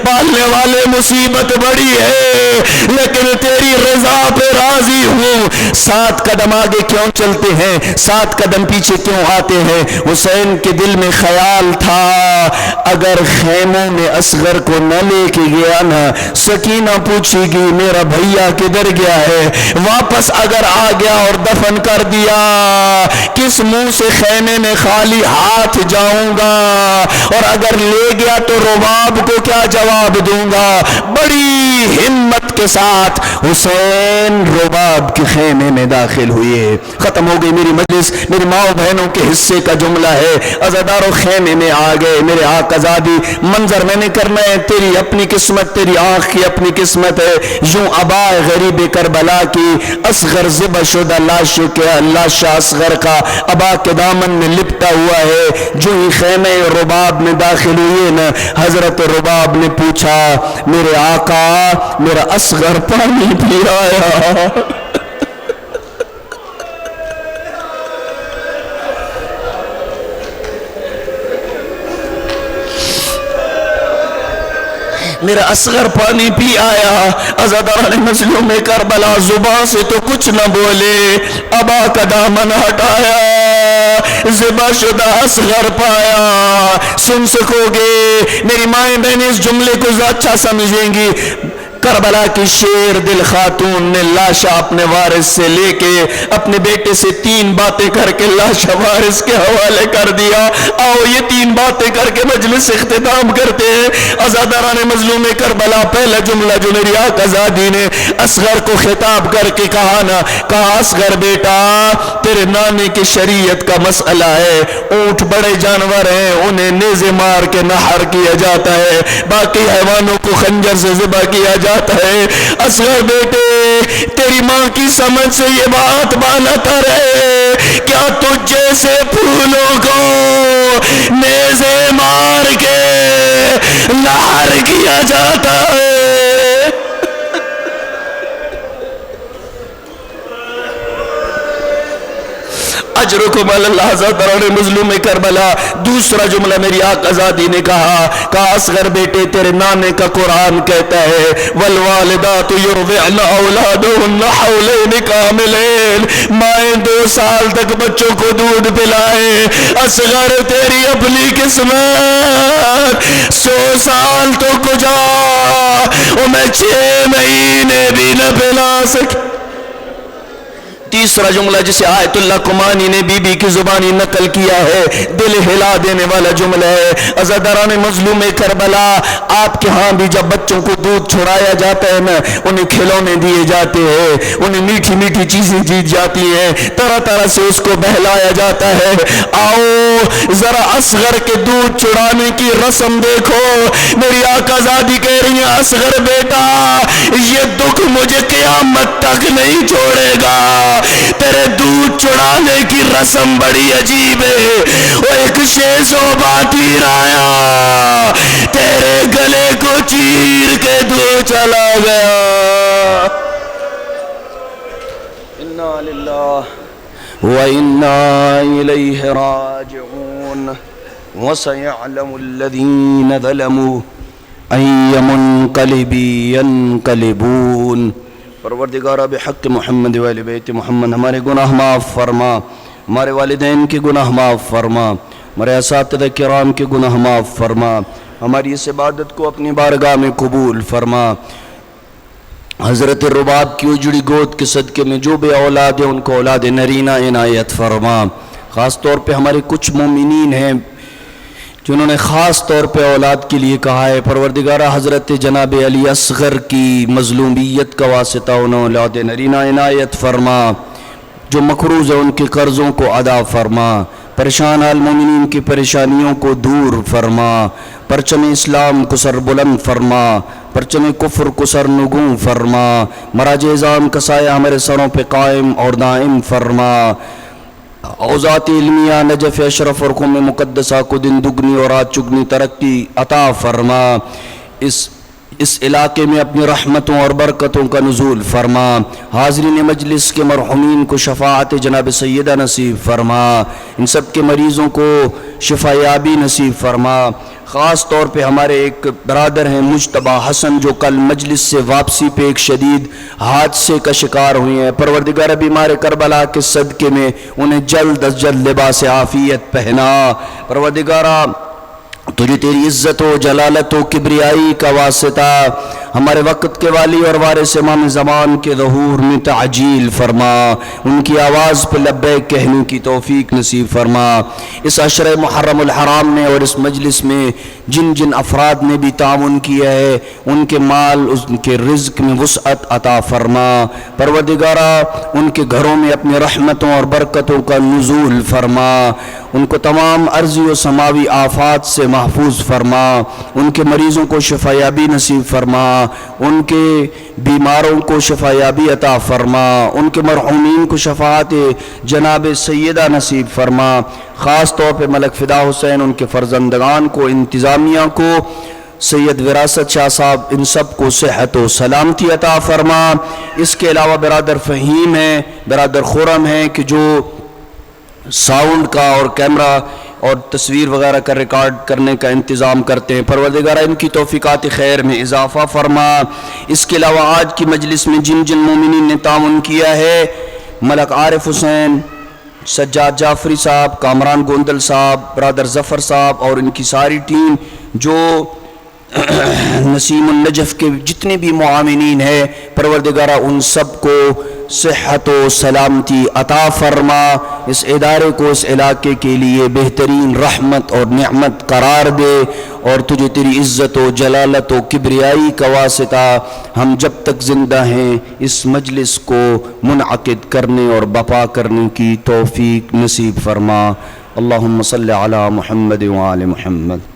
پالنے والے مصیبت بڑی ہے لیکن تیری رضا پہ راضی ہوں۔ 7 قدم آگے کیوں چلتے ہیں، 7 قدم پیچھے کیوں آتے ہیں؟ حسین کے دل میں خیال تھا اگر خیموں میں اصغر کو نہ لے کے گیا نا، سکینہ پوچھے گی میرا بھیا کدھر گیا ہے، واپس اگر آ گیا اور دفن کر دیا کس منہ سے خیمے میں خالی ہاتھ جاؤں گا، اور اگر لے گیا تو رباب کو کیا جواب دوں گا۔ بڑی ہمت کے ساتھ حسین رباب کے خیمے میں داخل ہوئے۔ ختم ہو گئی میری مجلس، میری ماں و بہنوں کے حصے کا جملہ ہے۔ عزادارو خیمے میں آ گئے، میرے آقا زادی منظر میں نے کرنا ہے، تیری اپنی قسمت، تیری آنکھ کی اپنی قسمت ہے۔ یوں ابا غریب کربلا کی اصغر ذبح شدہ لاشا اصغر کا ابا کے دامن میں لپٹا ہوا ہے۔ جو ہی خیمے رباب میں داخل ہوئے نا، حضرت رباب نے پوچھا میرے آقا میرا اصغر پانی پی آیا۔ میرا اصغر پانی پی آیا۔ عزاداران مظلوم کربلا زبان سے تو کچھ نہ بولے، ابا کا دامن ہٹایا، ذبح شدہ اصغر پایا۔ سن سکو گے میری مائیں بہنیں اس جملے کو اچھا سمجھیں گی۔ کربلا کی شیر دل خاتون نے لاشا اپنے وارث سے لے کے اپنے بیٹے سے 3 باتیں کر کے لاشا وارث کے حوالے کر دیا۔ آؤ یہ 3 باتیں کر کے مجلس اختتام کرتے ہیں۔ عزاداران مظلوم کربلا پہلا جملہ جو میری آقا زادی نے اصغر کو خطاب کر کے کہا نا، کہا اصغر بیٹا تیرے نانے کی شریعت کا مسئلہ ہے، اونٹ بڑے جانور ہیں انہیں نیزے مار کے نحر کیا جاتا ہے، باقی حیوانوں کو خنجر سے ذبح کیا جاتا ہے۔ اصغر بیٹے تیری ماں کی سمجھ سے یہ بات بانتا رہے، کیا تجھ جیسے پھولوں کو نیزے مار کے نحر کیا جاتا ہے؟ اجرکم علی اللہ حضرت مظلوم کربلا. دوسرا جملہ میری آقا زادی نے کہا اصغر بیٹے تیرے نانے کا قرآن کہتا ہے والوالدات یرضعن اولادهن حولین کاملین. مائیں 2 سال تک بچوں کو دودھ پلائے. اصغر تیری اپنی قسمت 100 سال تو کجا میں 6 مہینے بھی نہ پلا سکے. تیسرا جملہ جسے آیت اللہ کمانی نے بی بی کی زبانی نقل کیا ہے دل ہلا دینے والا جملہ ہے. عزاداران مظلوم کربلا آپ کے ہاں بھی جب بچوں کو دودھ چھڑایا جاتا ہے نا انہیں کھلونے دیے جاتے ہیں, انہیں میٹھی میٹھی چیزیں جیت جاتی ہیں, طرح طرح سے اس کو بہلایا جاتا ہے. آؤ ذرا اصغر کے دودھ چھڑانے کی رسم دیکھو. میری آقا زادی کہہ رہی ہیں اصغر بیٹا یہ دکھ مجھے قیامت تک نہیں چھوڑے گا. تیرے دودھ چڑھانے کی رسم بڑی عجیب ہے. وہ ایک 600 باتیر آیا تیرے گلے کو چیر کے دودھ چلا گیا. انا للہ وانا الیہ راجعون. وسيعلم الذين ظلموا أي منقلب ينقلبون. پروردگارہ بحق محمد و اہل بیت محمد ہمارے گناہ معاف فرما, ہمارے والدین کے گناہ معاف فرما, ہمارے اساتذہ کرام کے گناہ معاف فرما, ہماری اس عبادت کو اپنی بارگاہ میں قبول فرما. حضرت رباب کی اجڑی گود کے صدقے میں جو بے اولاد ہیں ان کو اولاد نرینہ عنایت فرما. خاص طور پہ ہمارے کچھ مومنین ہیں جنہوں نے خاص طور پہ اولاد کے لیے کہا ہے. پروردگارہ حضرت جناب علی اصغر کی مظلومیت کا واسطہ انہوں اولاد نرینہ عنایت فرما. جو مقروض ہیں ان کے قرضوں کو ادا فرما. پریشان حال مومنین کی پریشانیوں کو دور فرما. پرچم اسلام کو سر بلند فرما, پرچم کفر کو سر نگوں فرما. مراج اعظام کا سایہ ہمارے سروں پہ قائم اور دائم فرما. اوزات علمیہ نجف اشرف اور قوم مقدسہ کو دن دگنی اور رات چگنی ترقی عطا فرما. اس علاقے میں اپنی رحمتوں اور برکتوں کا نزول فرما. حاضرین مجلس کے مرحومین کو شفاعت جناب سیدہ نصیب فرما. ان سب کے مریضوں کو شفا یابی نصیب فرما. خاص طور پہ ہمارے ایک برادر ہیں مجتبیٰ حسن جو کل مجلس سے واپسی پہ ایک شدید حادثے کا شکار ہوئے ہیں. پروردگار بیمار کربلا کے صدقے میں انہیں جلد از جلد لباس عافیت پہنا. پروردگارہ تجھے تیری عزت و جلالت و کبریائی کا واسطہ ہمارے وقت کے والی اور وارث امام زمان کے ظہور میں تعجیل فرما. ان کی آواز پہ لبیک کہنے کی توفیق نصیب فرما. اس عشر محرم الحرام میں اور اس مجلس میں جن جن افراد نے بھی تعاون کیا ہے ان کے مال ان کے رزق میں وسعت عطا فرما. پروردگارہ ان کے گھروں میں اپنی رحمتوں اور برکتوں کا نزول فرما. ان کو تمام ارضی و سماوی آفات سے محفوظ فرما. ان کے مریضوں کو شفا یابی نصیب فرما. ان کے بیماروں کو شفا یابی عطا فرما. ان کے مرحومین کو شفاعت جناب سیدہ نصیب فرما. خاص طور پہ ملک فدا حسین ان کے فرزندگان کو, انتظامیہ کو, سید وراثت شاہ صاحب ان سب کو صحت و سلامتی عطا فرما. اس کے علاوہ برادر فہیم ہیں, برادر خرم ہیں کہ جو ساؤنڈ کا اور کیمرہ اور تصویر وغیرہ کا ریکارڈ کرنے کا انتظام کرتے ہیں. پروردگارہ ان کی توفیقات خیر میں اضافہ فرما. اس کے علاوہ آج کی مجلس میں جن جن مومنین نے تعاون کیا ہے, ملک عارف حسین, سجاد جعفری صاحب, کامران گوندل صاحب, برادر ظفر صاحب اور ان کی ساری ٹیم, جو نسیم النجف کے جتنے بھی معاونین ہیں, پروردگارہ ان سب کو صحت و سلامتی عطا فرما. اس ادارے کو اس علاقے کے لیے بہترین رحمت اور نعمت قرار دے. اور تجھے تیری عزت و جلالت و کبریائی کا واسطہ ہم جب تک زندہ ہیں اس مجلس کو منعقد کرنے اور بپا کرنے کی توفیق نصیب فرما. اللہم صلی علی محمد وآل محمد.